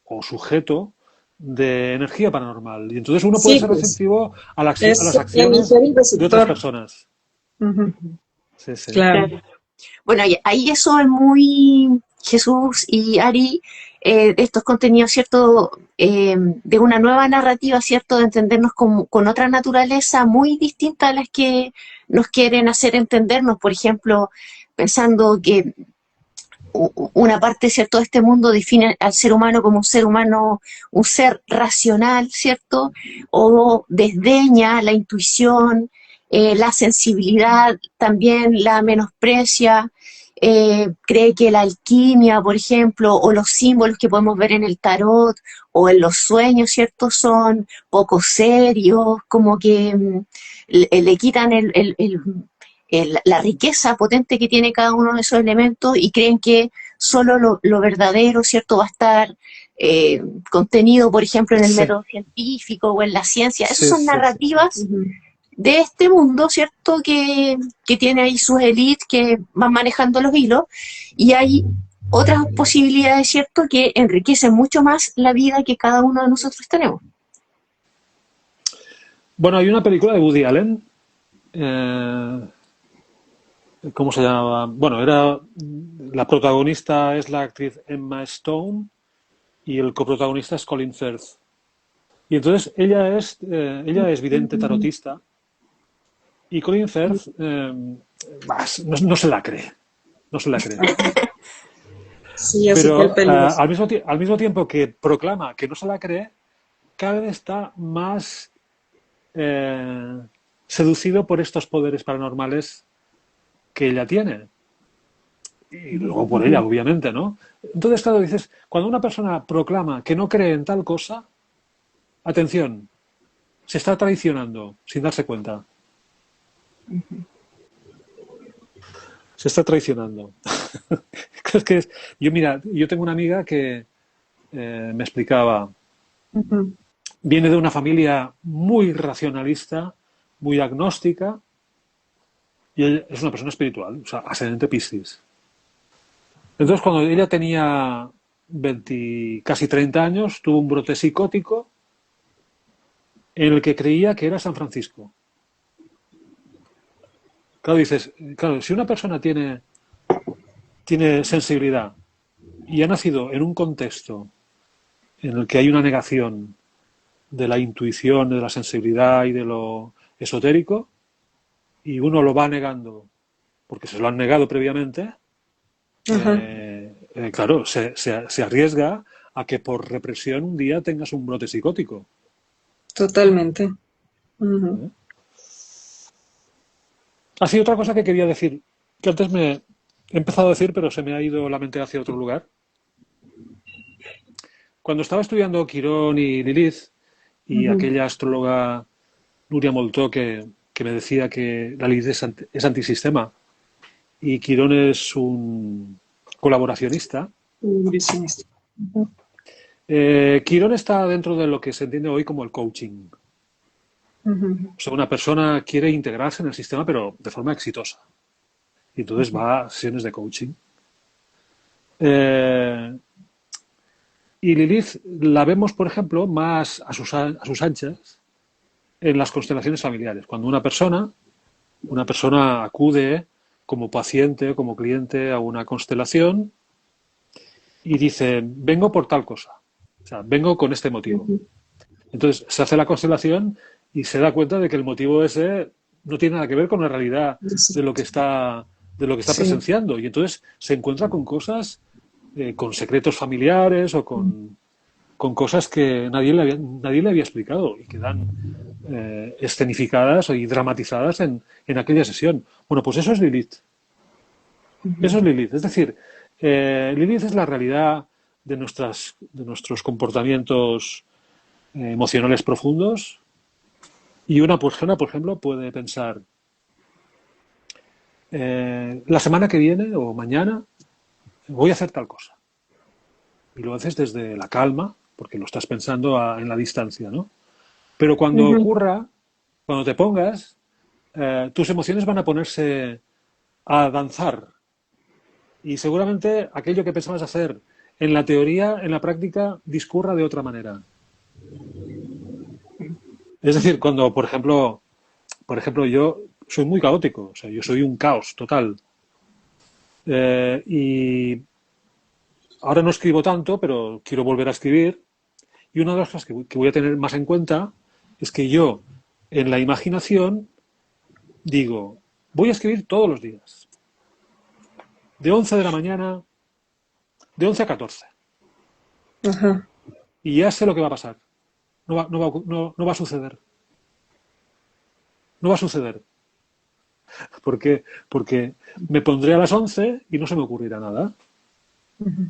o sujeto de energía paranormal. Y entonces uno puede sí, ser pues, receptivo a es las acciones emisor y de otras receptor. personas. Ujú, Sí, sí. claro. Claro. Bueno, y ahí eso es muy Jesús y Ari, de estos contenidos, ¿cierto? De una nueva narrativa, ¿cierto? De entendernos con otra naturaleza muy distinta a las que nos quieren hacer entendernos. Por ejemplo, pensando que una parte, ¿cierto?, de este mundo define al ser humano como un ser humano, un ser racional, ¿cierto? O desdeña la intuición, la sensibilidad, también la menosprecia, cree que la alquimia, por ejemplo, o los símbolos que podemos ver en el tarot o en los sueños, ¿cierto?, son poco serios, como que le quitan la riqueza potente que tiene cada uno de esos elementos y creen que solo lo verdadero, ¿cierto?, va a estar contenido, por ejemplo, en el Sí, método científico o en la ciencia. Esas sí, son sí, sí, sí. narrativas Ujú. de este mundo, ¿cierto?, que tiene ahí sus élites que van manejando los hilos y hay otras posibilidades, ¿cierto?, que enriquecen mucho más la vida que cada uno de nosotros tenemos. Bueno, hay una película de Woody Allen. eh, ¿Cómo se llamaba? Bueno, la protagonista es la actriz Emma Stone y el coprotagonista es Colin Firth. Y entonces ella es vidente tarotista y Colin Firth no se la cree, no se la cree. Sí, así que el Pero peligroso. al mismo tiempo que proclama que no se la cree, cada vez está más eh, seducido por estos poderes paranormales que ella tiene. Y luego por ella, obviamente, ¿no? Entonces, claro, dices, cuando una persona proclama que no cree en tal cosa, atención, se está traicionando sin darse cuenta. Se está traicionando. Es que mira, yo tengo una amiga que me explicaba, Ujú. viene de una familia muy racionalista, muy agnóstica, y ella es una persona espiritual, o sea, ascendente Piscis. Entonces, cuando ella tenía 20, casi 30 años, tuvo un brote psicótico en el que creía que era San Francisco. Claro, dices, claro, si una persona tiene sensibilidad y ha nacido en un contexto en el que hay una negación de la intuición, de la sensibilidad y de lo esotérico, y uno lo va negando porque se lo han negado previamente, Ajá, claro, se arriesga a que por represión un día tengas un brote psicótico. totalmente. Ujú. ¿Eh? Así, otra cosa que quería decir, que antes me he empezado a decir, pero se me ha ido la mente hacia otro lugar. Cuando estaba estudiando Quirón y Lilith, y Ujú. aquella astróloga Nuria Moltó que me decía que la Lilith es antisistema y Quirón es un colaboracionista, Durísimo. Ujú. Quirón está dentro de lo que se entiende hoy como el coaching. Ujú. O sea, una persona quiere integrarse en el sistema, pero de forma exitosa. Y entonces va a sesiones de coaching. Eh, y Lilith la vemos, por ejemplo, más a sus anchas en las constelaciones familiares. Cuando una persona acude como paciente o como cliente a una constelación y dice, vengo por tal cosa. O sea, vengo con este motivo. Ujú. Entonces se hace la constelación y se da cuenta de que el motivo ese no tiene nada que ver con la realidad de lo que Exacto. está, de lo que está Sí. presenciando. Y entonces se encuentra con cosas, con secretos familiares o con cosas que nadie le había explicado y quedan escenificadas y dramatizadas en aquella sesión. Bueno, pues eso es Lilith. Eso es Ujú. Lilith. Es decir, Lilith es la realidad de nuestros comportamientos emocionales profundos y una persona, por ejemplo, puede pensar, la semana que viene o mañana voy a hacer tal cosa. Y lo haces desde la calma, porque lo estás pensando en la distancia, ¿no? Pero cuando Ujú. ocurra, cuando te pongas, tus emociones van a ponerse a danzar. Y seguramente aquello que pensabas hacer en la teoría, en la práctica, discurra de otra manera. Es decir, cuando, por ejemplo, yo soy muy caótico, o sea, yo soy un caos total. Y ahora no escribo tanto, pero quiero volver a escribir. Y una de las cosas que voy a tener más en cuenta es que yo, en la imaginación, digo, voy a escribir todos los días, de 11 de la mañana, de 11 a 14. Ajá. Y ya sé lo que va a pasar. No va a suceder. No va a suceder. ¿Por qué? Porque me pondré a las 11 y no se me ocurrirá nada. Ujú.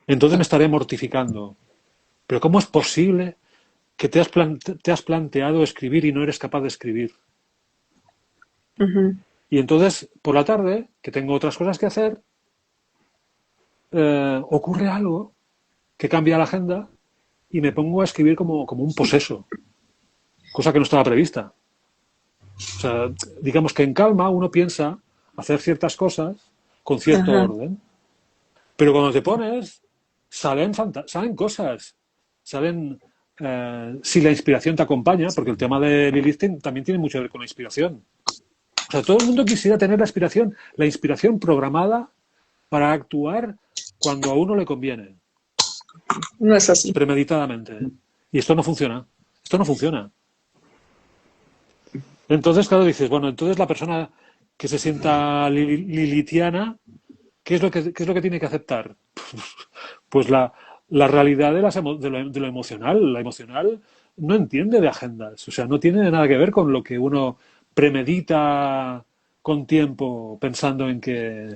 Entonces me estaré mortificando. Pero ¿cómo es posible que te has planteado escribir y no eres capaz de escribir? Ujú. Y entonces, por la tarde, que tengo otras cosas que hacer, ocurre algo que cambia la agenda y me pongo a escribir como un poseso, cosa que no estaba prevista. O sea, digamos que en calma uno piensa hacer ciertas cosas con cierto Ajá. orden, pero cuando te pones, salen cosas, salen, si la inspiración te acompaña, porque el tema de Lilith también tiene mucho que ver con la inspiración. O sea, todo el mundo quisiera tener la inspiración programada para actuar cuando a uno le conviene, No es así. premeditadamente. Y esto no funciona. Esto no funciona. Entonces, claro, dices, bueno, entonces la persona que se sienta lilitiana, qué es lo que tiene que aceptar? Pues la realidad de lo emocional. La emocional no entiende de agendas, o sea, no tiene nada que ver con lo que uno premedita con tiempo, pensando en que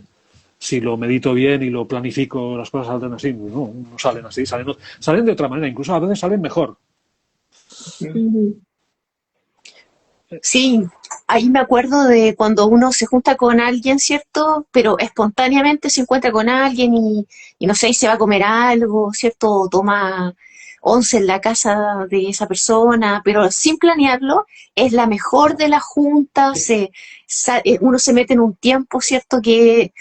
si lo medito bien y lo planifico, las cosas salen así. No, no salen así, salen de otra manera, incluso a veces salen mejor. Ujú. Sí, ahí me acuerdo de cuando uno se junta con alguien, ¿cierto? Pero espontáneamente se encuentra con alguien y no sé, y se va a comer algo, ¿cierto? O toma once en la casa de esa persona, pero sin planearlo, es la mejor de la junta, uno se mete en un tiempo, ¿cierto? Que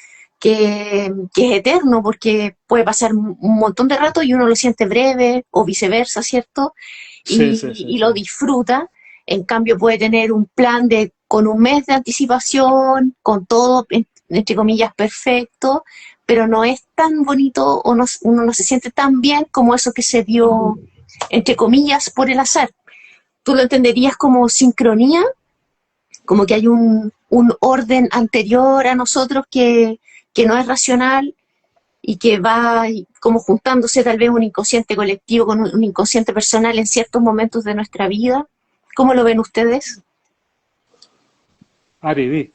es eterno, porque puede pasar un montón de rato y uno lo siente breve, o viceversa, ¿cierto? Sí, sí, sí, Y sí. lo disfruta. En cambio, puede tener un plan con un mes de anticipación, con todo, entre comillas, perfecto, pero no es tan bonito o no, uno no se siente tan bien como eso que se dio, entre comillas, por el azar. ¿Tú lo entenderías como sincronía? Como que hay un orden anterior a nosotros que no es racional y que va como juntándose tal vez un inconsciente colectivo con un inconsciente personal en ciertos momentos de nuestra vida. ¿Cómo lo ven ustedes? Ari, di.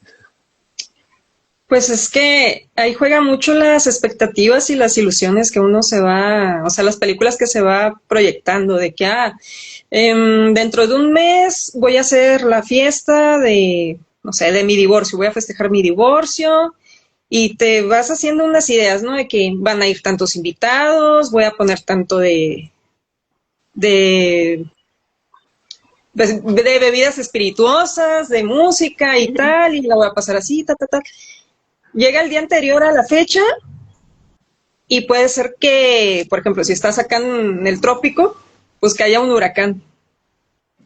Pues es que ahí juega mucho las expectativas y las ilusiones que uno se va, o sea, las películas que se va proyectando de que, dentro de un mes voy a hacer la fiesta de, no sé, de mi divorcio, voy a festejar mi divorcio y te vas haciendo unas ideas, ¿no? De que van a ir tantos invitados, voy a poner tanto de, de bebidas espirituosas, de música y tal, y la voy a pasar así, ta, ta, ta. Llega el día anterior a la fecha y puede ser que, por ejemplo, si estás acá en el trópico, pues que haya un huracán.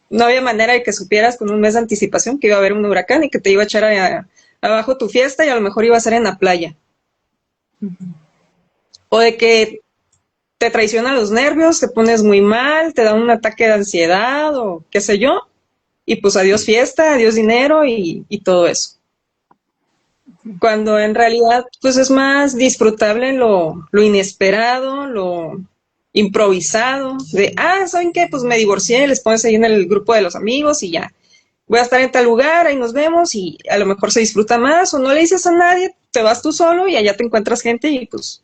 No había manera de que supieras con un mes de anticipación que iba a haber un huracán y que te iba a echar abajo tu fiesta y a lo mejor iba a ser en la playa. O de que te traicionan los nervios, te pones muy mal, te da un ataque de ansiedad o qué sé yo, y pues adiós fiesta, adiós dinero y todo eso. Cuando en realidad pues es más disfrutable lo inesperado, lo improvisado, de, ¿saben qué? Pues me divorcié, les pones ahí en el grupo de los amigos y ya, voy a estar en tal lugar, ahí nos vemos y a lo mejor se disfruta más o no le dices a nadie, te vas tú solo y allá te encuentras gente y pues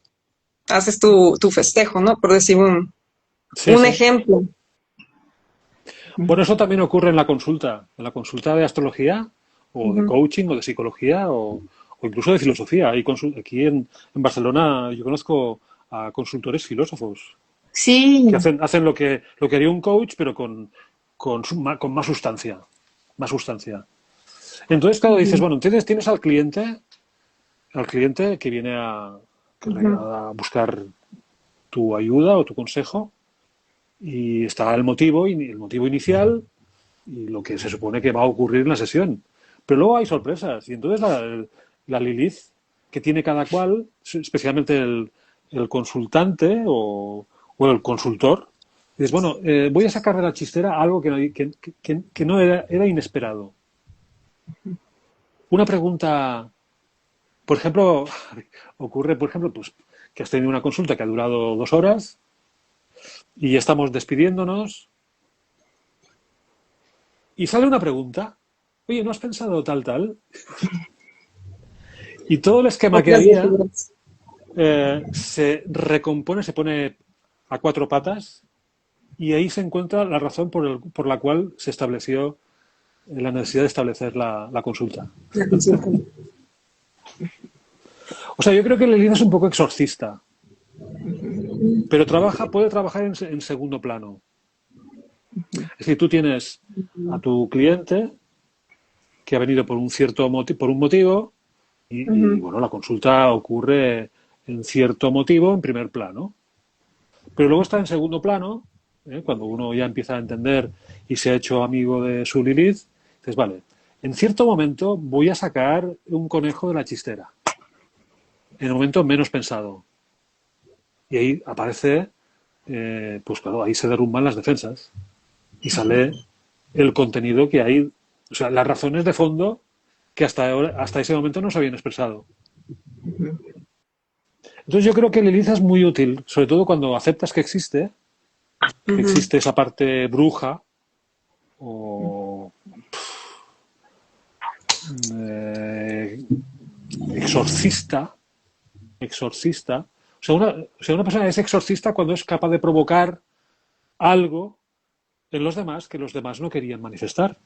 haces tu festejo, ¿no? Por decir Sí, un sí. ejemplo. Bueno, eso también ocurre en la consulta de astrología o de Ujú. coaching o de psicología o incluso de filosofía. Aquí en Barcelona yo conozco a consultores filósofos Sí, que hacen lo que haría un coach, pero con más sustancia. Más sustancia. Entonces, claro, dices, bueno, entonces tienes al cliente que viene Ujú. a buscar tu ayuda o tu consejo, y está el motivo inicial y lo que se supone que va a ocurrir en la sesión. Pero luego hay sorpresas y entonces la Lilith que tiene cada cual, especialmente el consultante o el consultor, dices, bueno, voy a sacar de la chistera algo que no era inesperado. Una pregunta, por ejemplo, ocurre, por ejemplo, pues que has tenido una consulta que ha durado 2 horas y ya estamos despidiéndonos y sale una pregunta. Oye, ¿no has pensado tal, tal? Y todo el esquema que Otras había lecturas. se recompone, se pone a 4 patas y ahí se encuentra la razón por la cual se estableció la necesidad de establecer la consulta. La consulta. O sea, yo creo que el Elina es un poco exorcista, pero puede trabajar en segundo plano. Es decir, tú tienes a tu cliente que ha venido por por un motivo Ujú. bueno, la consulta ocurre en cierto motivo en primer plano. Pero luego está en segundo plano, cuando uno ya empieza a entender y se ha hecho amigo de su Lilith, dices, vale, en cierto momento voy a sacar un conejo de la chistera, en el momento menos pensado. Y ahí aparece pues claro, ahí se derrumban las defensas y sale el contenido que hay, o sea, las razones de fondo que hasta ese momento no se habían expresado. Entonces yo creo que Lilith es muy útil, sobre todo cuando aceptas que existe esa parte bruja o exorcista. O sea, una persona es exorcista cuando es capaz de provocar algo en los demás que los demás no querían manifestar.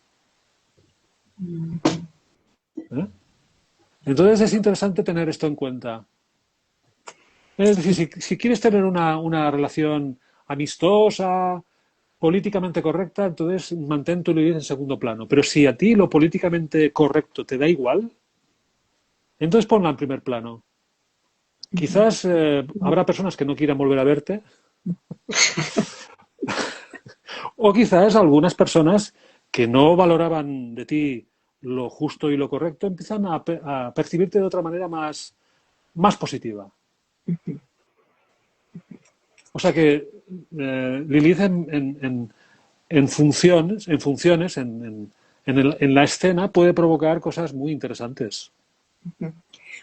¿Eh? Entonces es interesante tener esto en cuenta. Es decir, si quieres tener una relación amistosa, políticamente correcta, entonces mantén tu Lilith en segundo plano. Pero si a ti lo políticamente correcto te da igual, entonces ponla en primer plano. Quizás habrá personas que no quieran volver a verte. O quizás algunas personas que no valoraban de ti lo justo y lo correcto empiezan a percibirte de otra manera más positiva. O sea que Lilith en funciones, en la escena puede provocar cosas muy interesantes.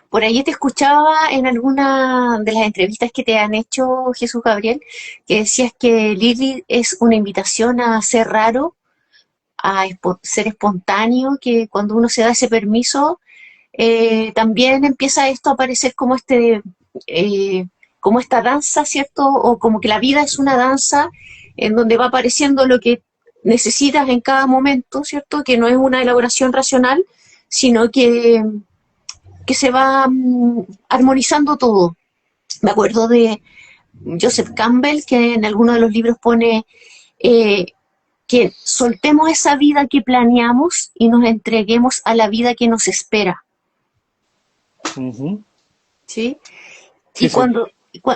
Por ahí te escuchaba en alguna de las entrevistas que te han hecho, Jesús Gabriel, que decías que Lilith es una invitación a ser raro, a ser espontáneo, que cuando uno se da ese permiso, también empieza esto a aparecer como como esta danza, ¿cierto? O como que la vida es una danza en donde va apareciendo lo que necesitas en cada momento, ¿cierto? Que no es una elaboración racional, sino que se va armonizando todo. Me acuerdo de Joseph Campbell, que en alguno de los libros pone que soltemos esa vida que planeamos y nos entreguemos a la vida que nos espera. Uh-huh. ¿Sí? Sí, Y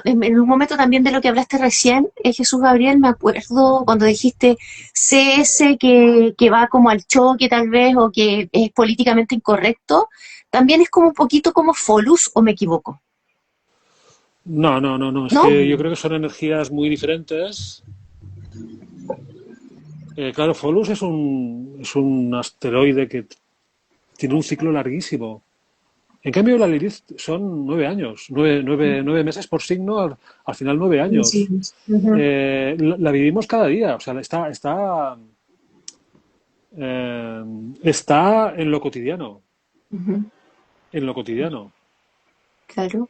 en un momento también de lo que hablaste recién, Jesús Gabriel, me acuerdo cuando dijiste CS que va como al choque tal vez o que es políticamente incorrecto, también es como un poquito como Folus, ¿o me equivoco? No. Es ¿No? que yo creo que son energías muy diferentes. Claro, Folus es un asteroide que tiene un ciclo larguísimo. En cambio, la Lilith son 9 años, 9 meses por signo, al final 9 años. Sí. Uh-huh. La vivimos cada día, o sea, está en lo cotidiano. Uh-huh. En lo cotidiano. Claro.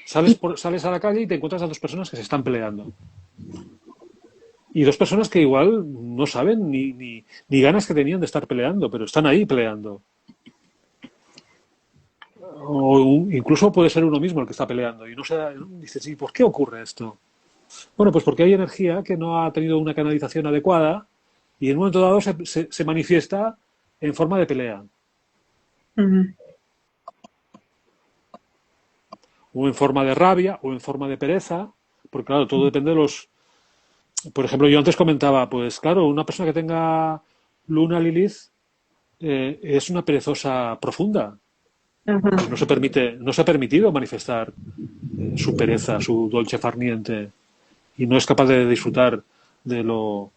Sales a la calle y te encuentras a dos personas que se están peleando. Y dos personas que igual no saben ni ganas que tenían de estar peleando, pero están ahí peleando. O incluso puede ser uno mismo el que está peleando. Y no se dices, ¿y por qué ocurre esto? Bueno, pues porque hay energía que no ha tenido una canalización adecuada y en un momento dado se manifiesta en forma de pelea. Uh-huh. O en forma de rabia, o en forma de pereza, porque claro, todo depende de los... Por ejemplo, yo antes comentaba, pues claro, una persona que tenga Luna Lilith es una perezosa profunda. Uh-huh. No se ha permitido manifestar su pereza, su dolce farniente, y no es capaz de disfrutar del no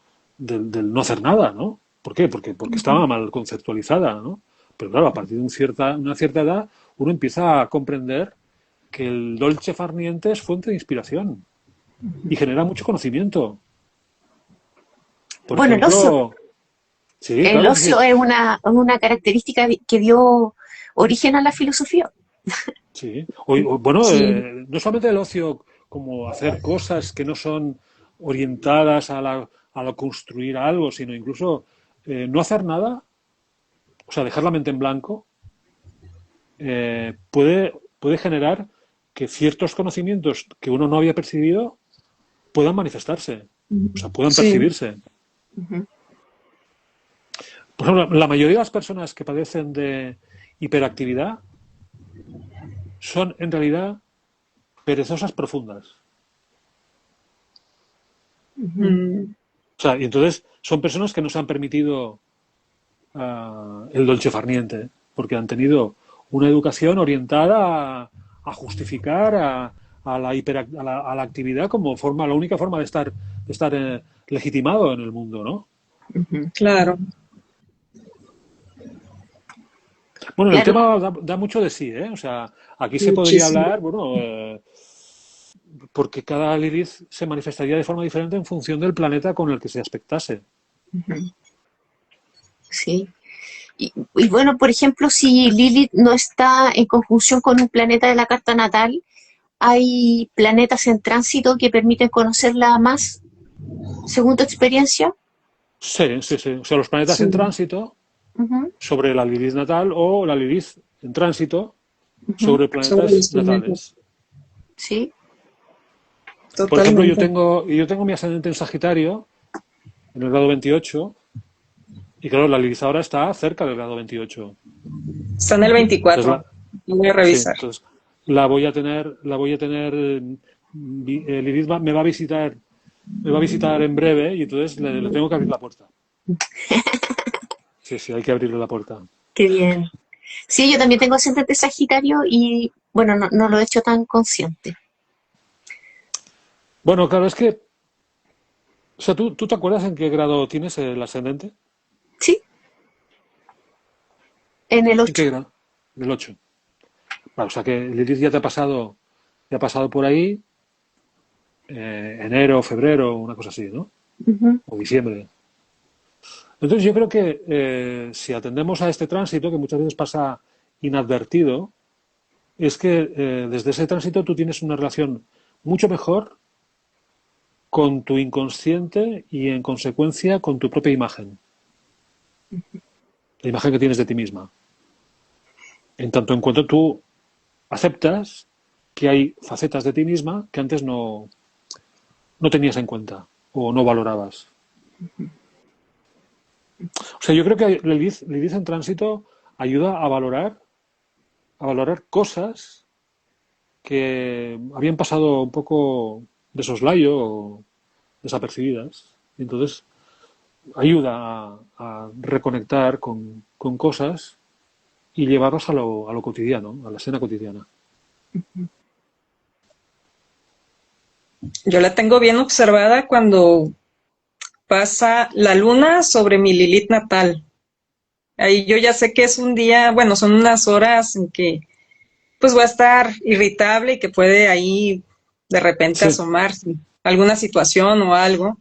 hacer nada, ¿no? ¿Por qué? Porque estaba mal conceptualizada, ¿no? Pero claro, a partir de una cierta edad, uno empieza a comprender que el dolce farniente es fuente de inspiración y genera mucho conocimiento. Por Bueno, ejemplo, sí, el claro, ocio sí. es una característica que dio origen a la filosofía. Sí. Bueno, Sí. no solamente el ocio como hacer cosas que no son orientadas a construir algo, sino incluso no hacer nada, o sea, dejar la mente en blanco, puede generar que ciertos conocimientos que uno no había percibido puedan manifestarse, o sea, puedan Sí. percibirse. Uh-huh. Por ejemplo, la mayoría de las personas que padecen de hiperactividad son en realidad perezosas profundas. Uh-huh. O sea, y entonces son personas que no se han permitido el dolce farniente, porque han tenido una educación orientada a justificar, a a la actividad como la única forma de estar legitimado en el mundo, ¿no? Claro. Bueno, el Claro, tema da mucho de sí, ¿eh? O sea, aquí se podría Muchísimo. hablar, bueno, porque cada Lilith se manifestaría de forma diferente en función del planeta con el que se aspectase. sí. Y bueno, por ejemplo, si Lilith no está en conjunción con un planeta de la carta natal, ¿hay planetas en tránsito que permiten conocerla más, según tu experiencia? Sí, sí, sí. O sea, los planetas en Sí, tránsito Ujú, sobre la Lilith natal o la Lilith en tránsito ujú, sobre sobre planetas los planetas. natales. sí. Por ejemplo, yo Totalmente. tengo mi ascendente en Sagitario, en el grado 28, y claro, la Lilith ahora está cerca del grado 28. Está en el Entonces, 24. Lo voy a sí, revisar. entonces la voy a tener, Lilith me va a visitar en breve y entonces le tengo que abrir la puerta. Sí, sí, hay que abrirle la puerta. Qué bien. Sí, yo también tengo ascendente Sagitario y bueno, no lo he hecho tan consciente. Bueno, claro, es que, o sea, ¿tú te acuerdas en qué grado tienes el ascendente? Sí, en el ¿En 8. qué grado? Del 8. Vale, o sea que Lilith ya ha pasado por ahí, enero, febrero, una cosa así, ¿no? Ujú, O diciembre. Entonces yo creo que si atendemos a este tránsito, que muchas veces pasa inadvertido, es que desde ese tránsito tú tienes una relación mucho mejor con tu inconsciente y en consecuencia con tu propia imagen, la imagen que tienes de ti misma. En tanto en cuanto tú aceptas que hay facetas de ti misma que antes no tenías en cuenta o no valorabas. O sea, yo creo que Lilith en tránsito ayuda a valorar cosas que habían pasado un poco de soslayo o desapercibidas. Y entonces ayuda a reconectar con cosas y llevarlas a lo cotidiano, a la escena cotidiana. Yo la tengo bien observada cuando pasa la luna sobre mi Lilith natal. Ahí yo ya sé que es un día, bueno, son unas horas en que pues voy a estar irritable y que puede ahí de repente Sí, asomarse alguna situación o algo.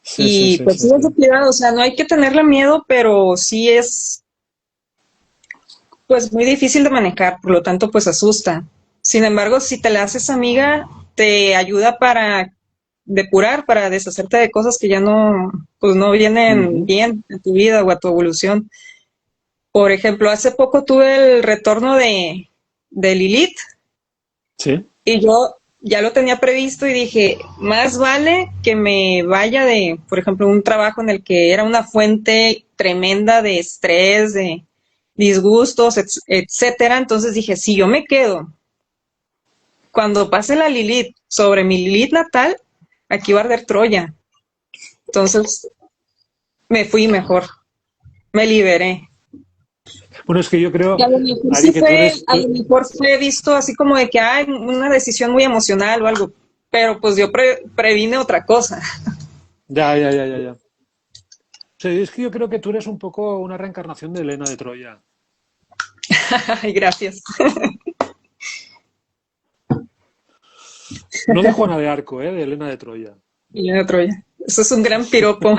sí, sí, Y sí, pues sí, sí, sí. eso cuidado, o sea, no hay que tenerle miedo, pero sí es pues muy difícil de manejar, por lo tanto pues asusta. Sin embargo, si te la haces amiga, te ayuda para depurar, para deshacerte de cosas que ya no, pues no vienen Ujú. bien a tu vida o a tu evolución. Por ejemplo, hace poco tuve el retorno de Lilith Sí, y yo ya lo tenía previsto y dije, más vale que me vaya de, por ejemplo, un trabajo en el que era una fuente tremenda de estrés, de disgustos, etcétera. Entonces dije, si yo me quedo, cuando pase la Lilith sobre mi Lilith natal, aquí va a arder Troya. Entonces me fui mejor, me liberé. bueno, es que yo Y creo, a lo mejor Ari, sí que tú fue, eres, a lo mejor fue visto así como de que hay una decisión muy emocional o algo, pero pues yo previne otra cosa. ya, ya, ya, ya, ya. Sí, es que yo creo que tú eres un poco una reencarnación de Helena de Troya. Ay, gracias. No de Juana de Arco, de Helena de Troya. Y yo Troya. Eso es un Sí. gran piropo.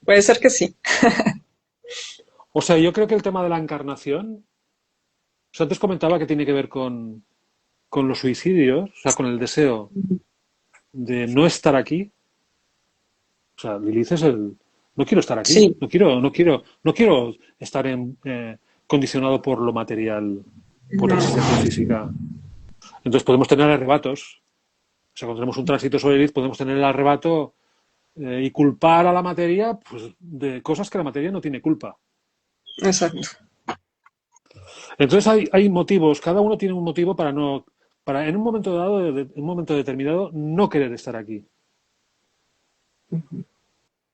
Puede ser que sí. O sea, yo creo que el tema de la encarnación, o sea, antes comentaba que tiene que ver con los suicidios, o sea, con el deseo de no estar aquí. O sea, Lilith es no quiero estar aquí, Sí, no quiero estar condicionado por lo material, por la existencia no, física. Entonces podemos tener arrebatos. O sea, cuando tenemos un tránsito sobre Lilith, podemos tener el arrebato y culpar a la materia pues, de cosas que la materia no tiene culpa. exacto. Entonces hay motivos, cada uno tiene un motivo para en un momento dado, en un momento determinado, no querer estar aquí.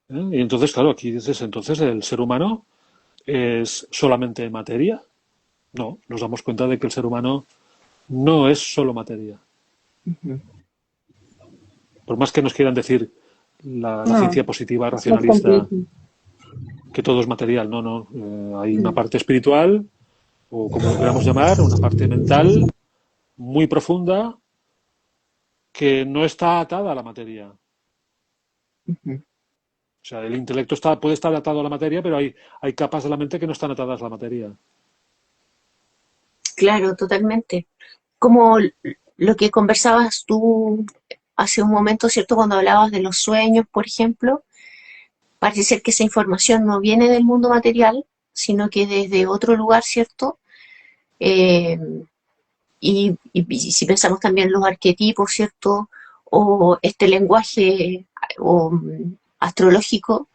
Y entonces, claro, aquí dices, entonces el ser humano es solamente materia, No, nos damos cuenta de que el ser humano no es solo materia. Por más que nos quieran decir la No, ciencia positiva, es más racionalista, complejo. que todo es material. No, no. Hay una parte espiritual, o como lo queramos llamar, una parte mental muy profunda que no está atada a la materia. O sea, el intelecto puede estar atado a la materia, pero hay capas de la mente que no están atadas a la materia. Claro, totalmente. Como lo que conversabas tú hace un momento, ¿cierto? Cuando hablabas de los sueños, por ejemplo, parece ser que esa información no viene del mundo material, sino que desde otro lugar, ¿cierto? Eh, y si pensamos también en los arquetipos, ¿cierto? O este lenguaje o, astrológico,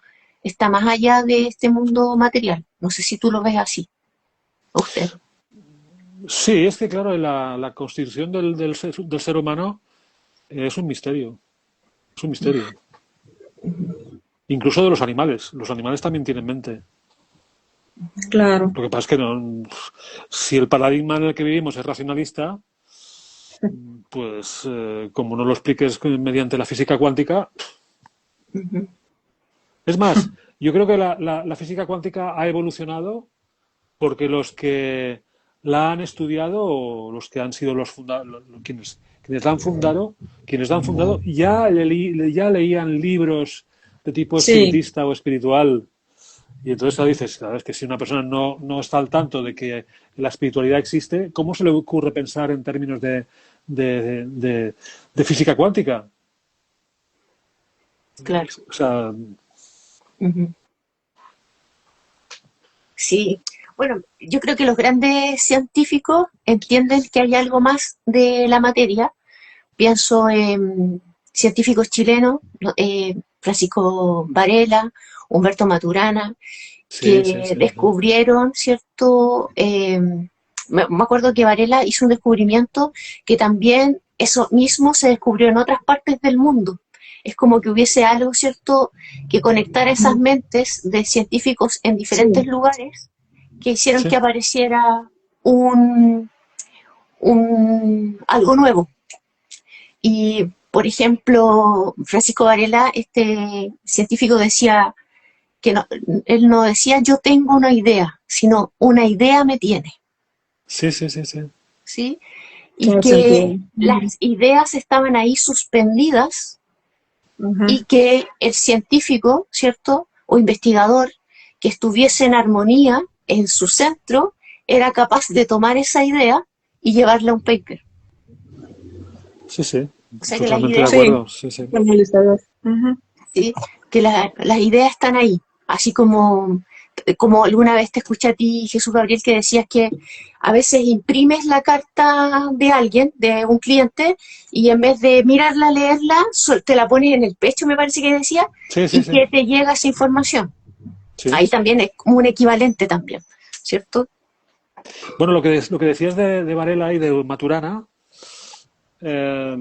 está más allá de este mundo material. No sé si tú lo ves así, a usted. Sí, es que claro, la constitución del ser humano es un misterio. Es un misterio. Incluso de los animales. Los animales también tienen mente. Claro. Lo que pasa es que no, si el paradigma en el que vivimos es racionalista, pues como no lo expliques mediante la física cuántica. Es más, yo creo que la física cuántica ha evolucionado porque los que la han estudiado o los que han sido quienes la han fundado ya leían libros de tipo Sí, espiritista o espiritual. Y entonces dices, sabes que si una persona no está al tanto de que la espiritualidad existe, ¿cómo se le ocurre pensar en términos de física cuántica? Claro. O sea, Ujú. Sí, bueno, yo creo que los grandes científicos entienden que hay algo más de la materia. Pienso en científicos chilenos, ¿no? Francisco Varela, Humberto Maturana, sí, sí, que sí, sí. descubrieron, ¿cierto? Me acuerdo que Varela hizo un descubrimiento que también eso mismo se descubrió en otras partes del mundo. Es como que hubiese algo, ¿cierto?, que conectara esas mentes de científicos en diferentes sí, lugares que hicieron Sí. que apareciera un, algo nuevo. Y, por ejemplo, Francisco Varela, este científico, decía que no, él no decía yo tengo una idea, sino una idea me tiene, Sí, sí, sí, sí. ¿sí? Y tiene sentido. que las ideas estaban ahí suspendidas Ujú. y que el científico, ¿cierto? O investigador que estuviese en armonía en su centro era capaz de tomar esa idea y llevarla a un paper. Sí, sí. O sea que las Totalmente de ideas, Sí, acuerdo. Sí, sí. analizador. Ujú. ¿sí? Que las ideas están ahí, así como alguna vez te escuché a ti, Jesús Gabriel, que decías que a veces imprimes la carta de alguien, de un cliente, y en vez de mirarla, leerla, te la pones en el pecho, me parece que decía, Sí, sí, y sí. que te llega esa información. Sí. Ahí también es como un equivalente también, ¿cierto? Bueno, lo que decías de Varela y de Maturana, eh,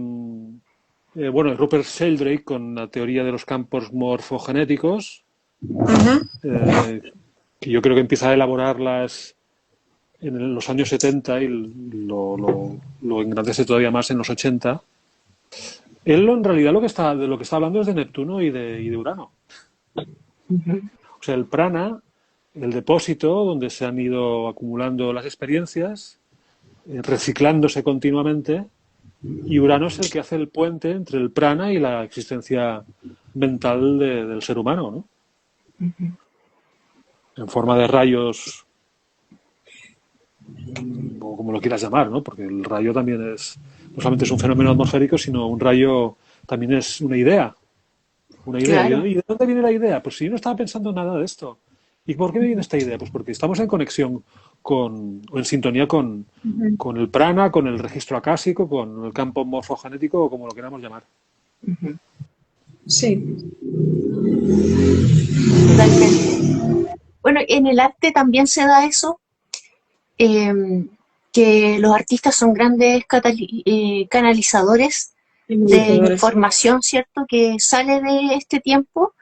bueno, Rupert Sheldrake con la teoría de los campos morfogenéticos, Ujú. eh, que yo creo que empieza a elaborarlas en los años 70 y lo engrandece todavía más en los 80. Él en realidad de lo que está hablando es de Neptuno y de Urano. Ujú. O sea, el prana, el depósito donde se han ido acumulando las experiencias, reciclándose continuamente, y Urano es el que hace el puente entre el prana y la existencia mental del ser humano, ¿no? En forma de rayos, o como lo quieras llamar, ¿no? Porque el rayo también no solamente es un fenómeno atmosférico, sino un rayo también es una idea. Una idea. Claro. ¿Y de dónde viene la idea? Pues si yo no estaba pensando en nada de esto. ¿Y por qué me viene esta idea? Pues porque estamos en conexión o en sintonía Ujú. con el prana, con el registro acásico, con el campo morfogenético o como lo queramos llamar. Ujú. Sí, Totalmente. Bueno, en el arte también se da eso, eh, que los artistas son grandes canalizadores de analizadores. información, ¿cierto? Que sale de este tiempo,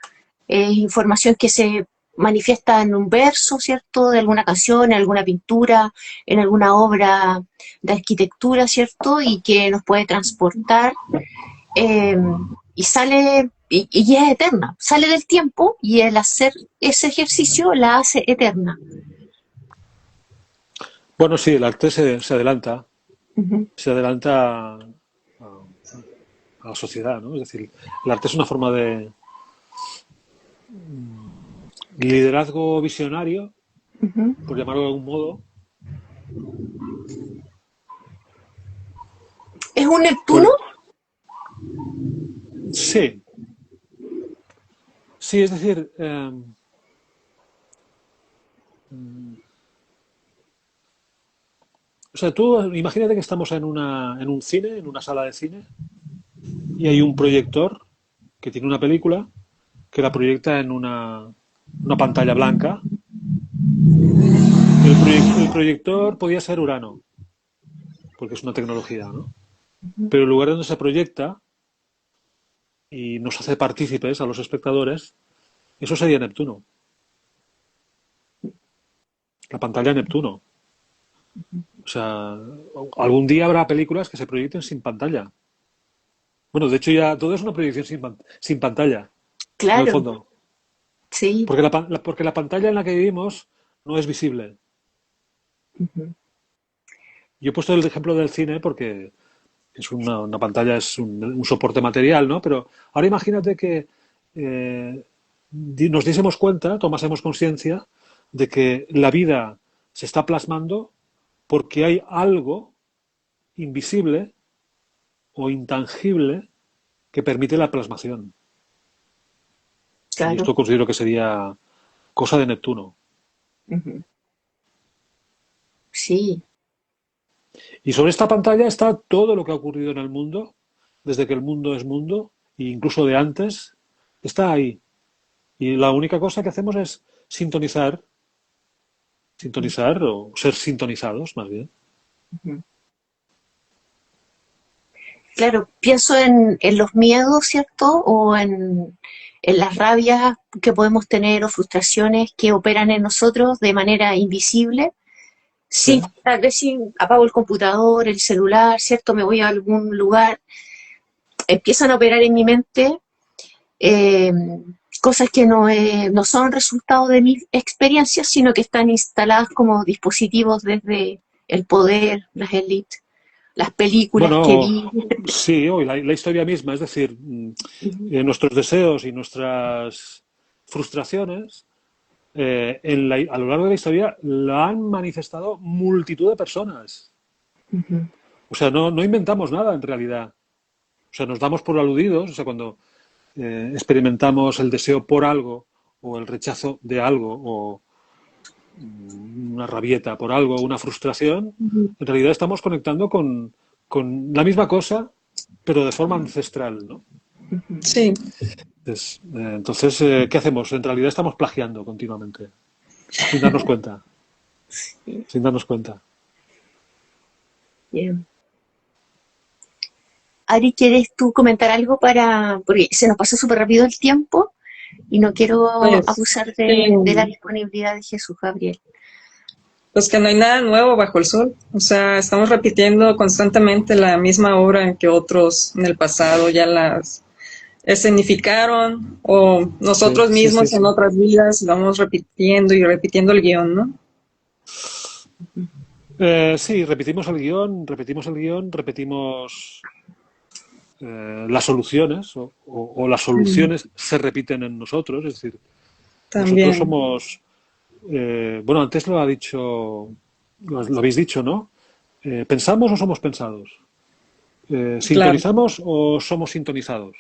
información que se manifiesta en un verso, ¿cierto? De alguna canción, en alguna pintura, en alguna obra de arquitectura, ¿cierto? Y que nos puede transportar eh, y sale, y es eterna, sale del tiempo y el hacer ese ejercicio la hace eterna. Bueno, sí, el arte se adelanta, Ujú. se adelanta a la sociedad, ¿no? Es decir, el arte es una forma de liderazgo visionario, Ujú. por llamarlo de algún modo. ¿Es un Neptuno? Por, sí, sí, es decir, o sea, tú imagínate que estamos en un cine, en una sala de cine, y hay un proyector que tiene una película que la proyecta en una pantalla blanca. El proyector podía ser Urano, porque es una tecnología, ¿no? Pero el lugar donde se proyecta y nos hace partícipes a los espectadores, eso sería Neptuno, la pantalla de Neptuno. O sea, algún día habrá películas que se proyecten sin pantalla. Bueno, de hecho ya todo es una proyección sin pantalla, en el Claro, fondo. sí. Porque la pantalla en la que vivimos no es visible. Ujú. Yo he puesto el ejemplo del cine porque es una pantalla, es un soporte material, ¿no? Pero ahora imagínate que nos diésemos cuenta, tomásemos conciencia de que la vida se está plasmando porque hay algo invisible o intangible que permite la plasmación. Y Claro. esto considero que sería cosa de Neptuno. Ujú. Sí, Y sobre esta pantalla está todo lo que ha ocurrido en el mundo, desde que el mundo es mundo, e incluso de antes, está ahí. Y la única cosa que hacemos es sintonizar, sintonizar o ser sintonizados, más bien. ujú. Claro, pienso en los miedos, ¿cierto? O en las rabias que podemos tener o frustraciones que operan en nosotros de manera invisible. Sí. Sin, tal vez sin apago el computador, el celular, ¿cierto? Me voy a algún lugar, empiezan a operar en mi mente eh, cosas que no son resultado de mis experiencias, sino que están instaladas como dispositivos desde el poder, las élites, las películas que Bueno, vi. sí, o la historia misma, es decir, nuestros deseos y nuestras frustraciones a lo largo de la historia la han manifestado multitud de personas. O sea, no inventamos nada en realidad. O sea, nos damos por aludidos, o sea, cuando experimentamos el deseo por algo o el rechazo de algo o una rabieta por algo, una frustración, en realidad estamos conectando con la misma cosa, pero de forma ancestral, ¿no? Sí, Entonces, ¿qué hacemos? En realidad estamos plagiando continuamente, sin darnos cuenta, sin darnos cuenta. Bien. Ari, ¿quieres tú comentar algo para, porque se nos pasó súper rápido el tiempo y no quiero pues, abusar sí, de la disponibilidad de Jesús, Gabriel? pues que no hay nada nuevo bajo el sol. O sea, estamos repitiendo constantemente la misma obra en que otros en el pasado ya las escenificaron o Sí, nosotros sí, sí, mismos en sí. otras vidas vamos repitiendo y repitiendo el guión, ¿no? Sí, repetimos el guión, repetimos las soluciones o las Mm, soluciones se repiten en nosotros, es decir, nosotros también, somos, bueno, antes lo ha dicho, lo habéis dicho, ¿no? ¿Pensamos o somos pensados? claro. ¿Sintonizamos o somos sintonizados?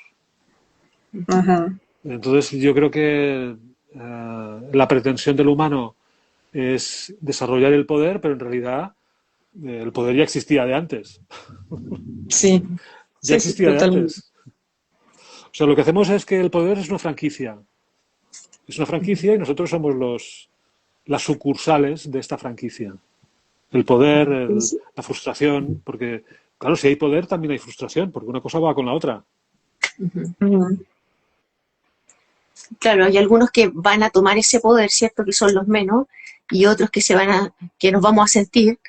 Ajá. Entonces yo creo que la pretensión del humano es desarrollar el poder, pero en realidad el poder ya existía de antes. Sí, Ya sí, sí, existía de totalmente. antes. O sea, lo que hacemos es que el poder es una franquicia. Es una franquicia y nosotros somos las sucursales de esta franquicia. El poder, Sí. la frustración, porque, claro, si hay poder también hay frustración, porque una cosa va con la otra. Ujú. claro, hay algunos que van a tomar ese poder, ¿cierto? Que son los menos, y otros que nos vamos a sentir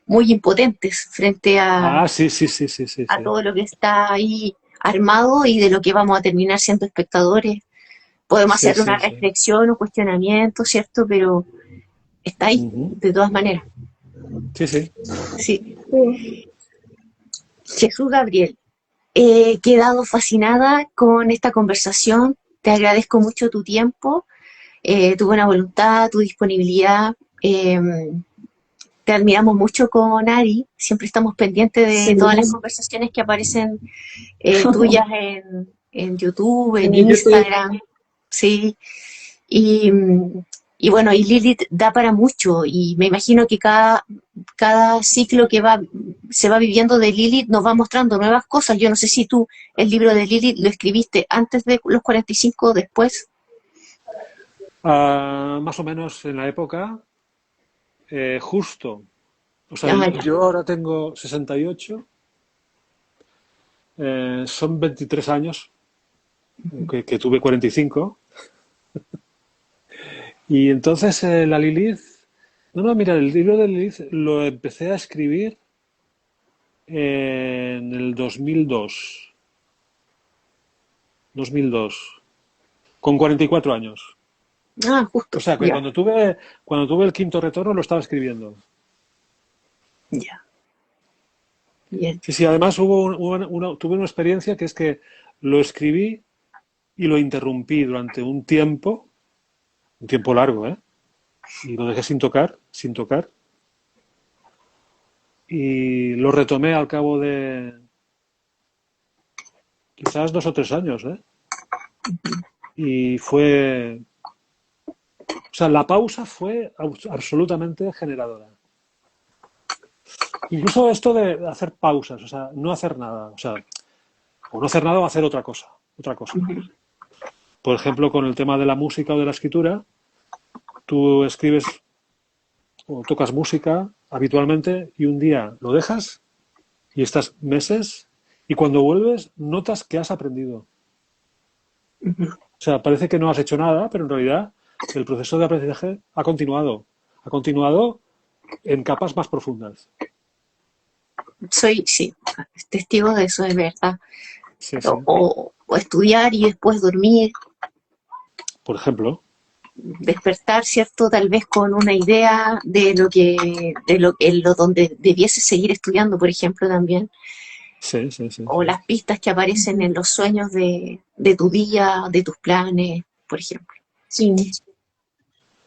muy impotentes frente Ah, sí, sí, sí, sí, sí, a sí. todo lo que está ahí armado y de lo que vamos a terminar siendo espectadores. Podemos Sí, hacer una sí, sí. reflexión o cuestionamiento, ¿cierto? Pero está ahí, Ujú. de todas maneras. Sí, sí. Sí. Sí. Jesús Gabriel, he quedado fascinada con esta conversación. Te agradezco mucho tu tiempo, tu buena voluntad, tu disponibilidad. Eh, Te admiramos mucho con Ari. Siempre estamos pendientes de Sí. todas las conversaciones que aparecen tuyas en YouTube, en En YouTube. Instagram. Sí. Y, y bueno, y Lilith da para mucho. Y me imagino que cada ciclo que se va viviendo de Lilith nos va mostrando nuevas cosas. Yo no sé si tú el libro de Lilith lo escribiste antes de los 45 o después. Ah, más o menos en la época, justo. O sea, Ah, ya. yo ahora tengo 68, son 23 años, que tuve 45. Y entonces la Lilith, no, no, mira, el libro de Lilith lo empecé a escribir en el 2002, con 44 años. Ah, O justo. sea, que Ya, cuando tuve el quinto retorno lo estaba escribiendo. ya. Bien. Sí, sí, además tuve una experiencia que es que lo escribí y lo interrumpí durante un tiempo largo, ¿eh? Y lo dejé sin tocar, y lo retomé al cabo de quizás 2 o 3 años, ¿eh? Y o sea, la pausa fue absolutamente generadora. Incluso esto de hacer pausas, o sea, no hacer nada, o sea, o no hacer nada o hacer otra cosa. Por ejemplo, con el tema de la música o de la escritura, tú escribes o tocas música habitualmente y un día lo dejas y estás meses y cuando vuelves notas que has aprendido. O sea, parece que no has hecho nada, pero en realidad el proceso de aprendizaje ha continuado en capas más profundas. Sí, testigo de eso, es verdad. Sí, sí. O estudiar y después dormir, Por ejemplo, despertar, ¿cierto? Tal vez con una idea en lo donde debiese seguir estudiando, por ejemplo, también. sí, sí, sí, O sí. las pistas que aparecen en los sueños de tu día, de tus planes, por ejemplo. Sí.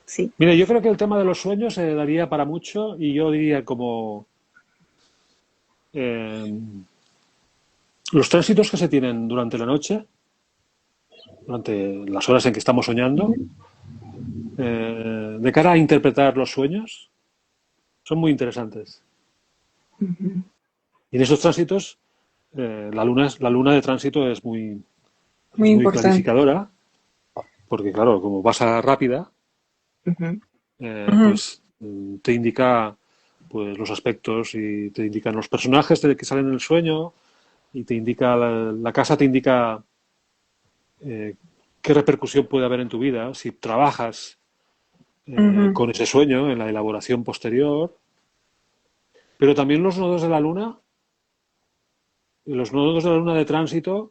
Sí. Mire, yo creo que el tema de los sueños se daría para mucho y yo diría como eh, los tránsitos que se tienen durante la noche, durante las horas en que estamos soñando, de cara a interpretar los sueños, son muy interesantes. Y en esos tránsitos, la luna de tránsito Muy es muy importante. clarificadora, porque claro, como pasa rápida, Ujú. Ujú. pues te indica pues los aspectos y te indican los personajes que salen en el sueño y te indica la casa te indica eh, qué repercusión puede haber en tu vida si trabajas Ujú. con ese sueño en la elaboración posterior. Pero también los nodos de la luna de tránsito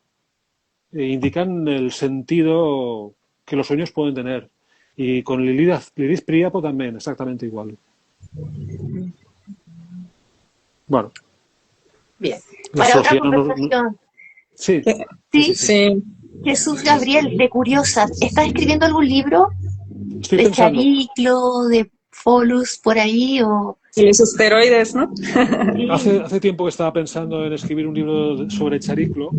indican el sentido que los sueños pueden tener. Y con Lilith Príapo también, exactamente igual. Bueno, Bien. la Para otra astrología no nos... conversación, Sí, Que- sí, sí, sí, sí. Sí. Jesús Gabriel, de Curiosas, ¿estás escribiendo algún libro Estoy de pensando, Chariclo, de Folus, por ahí? O... Y los asteroides, ¿no? hace, Sí. hace tiempo que estaba pensando en escribir un libro sobre Chariclo.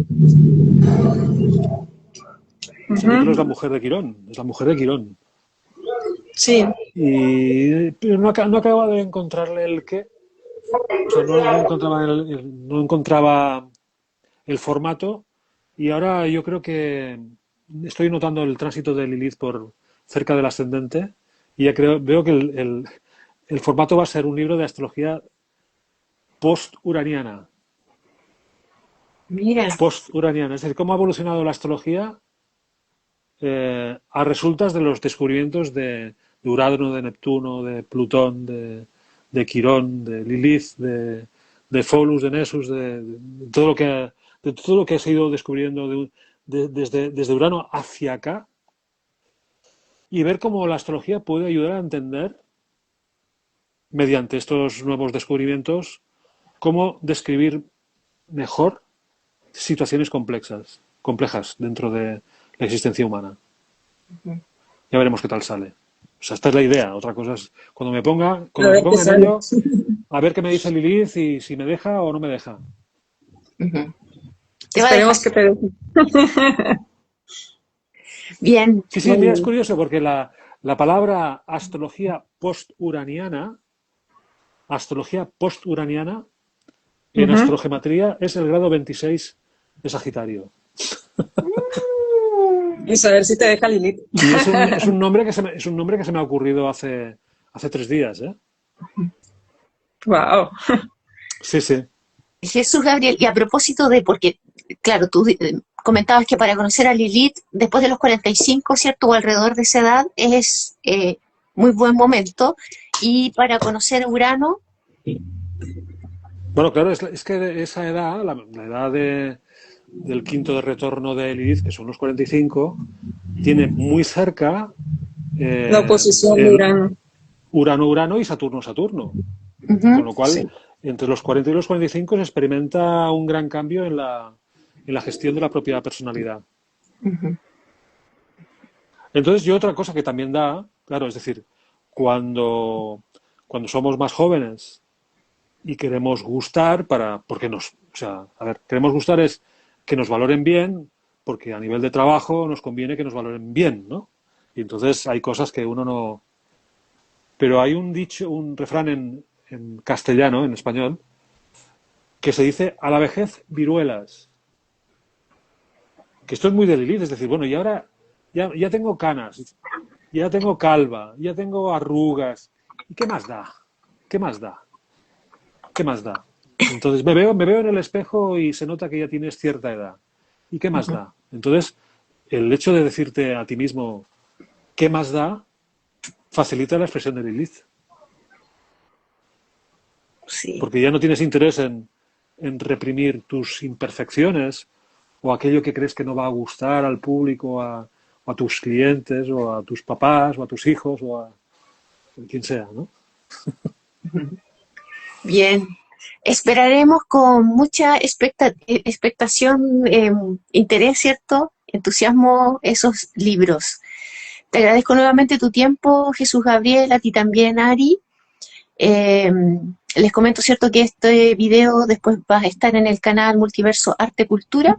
Chariclo es la Ujú. mujer de Quirón, es la mujer de Quirón. Sí. Pero no acababa de encontrarle el qué. O sea, no encontraba el formato y ahora yo creo que estoy notando el tránsito de Lilith por cerca del ascendente y ya veo que el formato va a ser un libro de astrología post-uraniana. Mira, Post-uraniana, es decir, cómo ha evolucionado la astrología a resultas de los descubrimientos de Urano, de Neptuno, de Plutón, de Quirón, de Lilith, de Pholus, de Nessus, de todo lo que se ha ido descubriendo desde Urano hacia acá, y ver cómo la astrología puede ayudar a entender, mediante estos nuevos descubrimientos, cómo describir mejor situaciones complejas dentro de la existencia humana. Ya veremos qué tal sale. O sea, esta es la idea. Otra cosa es cuando me ponga en ello, a ver qué me dice Lilith y si me deja o no me deja. Esperemos que te deje. Bien. Sí, mira, es curioso porque la palabra astrología posturaniana en astrogematría es el grado 26 de Sagitario. Y saber si te deja Lilith. Y es un nombre que se me ha ocurrido hace 3 días, ¿eh? Wow. Sí, sí. Jesús Gabriel, y a propósito porque, claro, tú comentabas que para conocer a Lilith, después de los 45, ¿cierto? O alrededor de esa edad, es muy buen momento. Y para conocer a Urano... Bueno, claro, es que esa edad, la edad del quinto de retorno de Lilith, que son los 45, tiene muy cerca la oposición de Urano. Urano y Saturno. Con lo cual, sí, entre los 40 y los 45 se experimenta un gran cambio en la gestión de la propia personalidad. Entonces, otra cosa que también da, claro, es decir, cuando somos más jóvenes y queremos gustar queremos gustar es que nos valoren bien, porque a nivel de trabajo nos conviene que nos valoren bien, ¿no? Y entonces hay cosas que uno no... Pero hay un refrán en castellano, en español, que se dice: a la vejez, viruelas. Que esto es muy de Lilith, es decir, bueno, y ahora ya tengo canas, ya tengo calva, ya tengo arrugas, ¿y qué más da? ¿Qué más da? ¿Qué más da? Entonces me veo en el espejo y se nota que ya tienes cierta edad. ¿Y qué más da? Entonces, el hecho de decirte a ti mismo ¿qué más da? Facilita la expresión de Lilith. Sí. Porque ya no tienes interés en reprimir tus imperfecciones o aquello que crees que no va a gustar al público, o a tus clientes, o a tus papás, o a tus hijos, o a quien sea, ¿no? Bien. Esperaremos con mucha expectación, interés, ¿cierto? Entusiasmo esos libros. Te agradezco nuevamente tu tiempo, Jesús Gabriel, a ti también, Ari. Les comento, ¿cierto?, que este video después va a estar en el canal Multiverso Arte Cultura.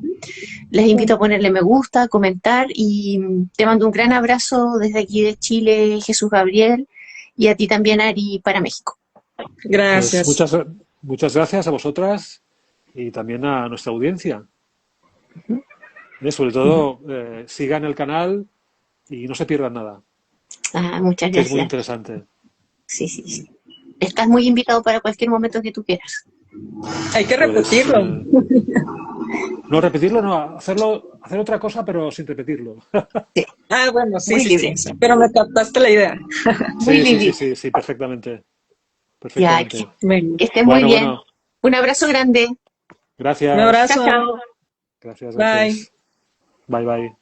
Les invito a ponerle me gusta, comentar, y te mando un gran abrazo desde aquí de Chile, Jesús Gabriel, y a ti también, Ari, para México. Gracias. Pues muchas gracias a vosotras y también a nuestra audiencia. Sobre todo, sigan el canal y no se pierdan nada. Muchas gracias. Es muy interesante. Sí. Estás muy invitado para cualquier momento que tú quieras. Hay que repetirlo. No repetirlo, no, hacer otra cosa, pero sin repetirlo. Sí. Bueno, sí, muy sí, libre. sí, pero me captaste la idea. Sí, perfectamente. Ya, que esté muy bien. Bueno. Un abrazo grande. Gracias. Un abrazo. Chao. Gracias. Bye. Bye.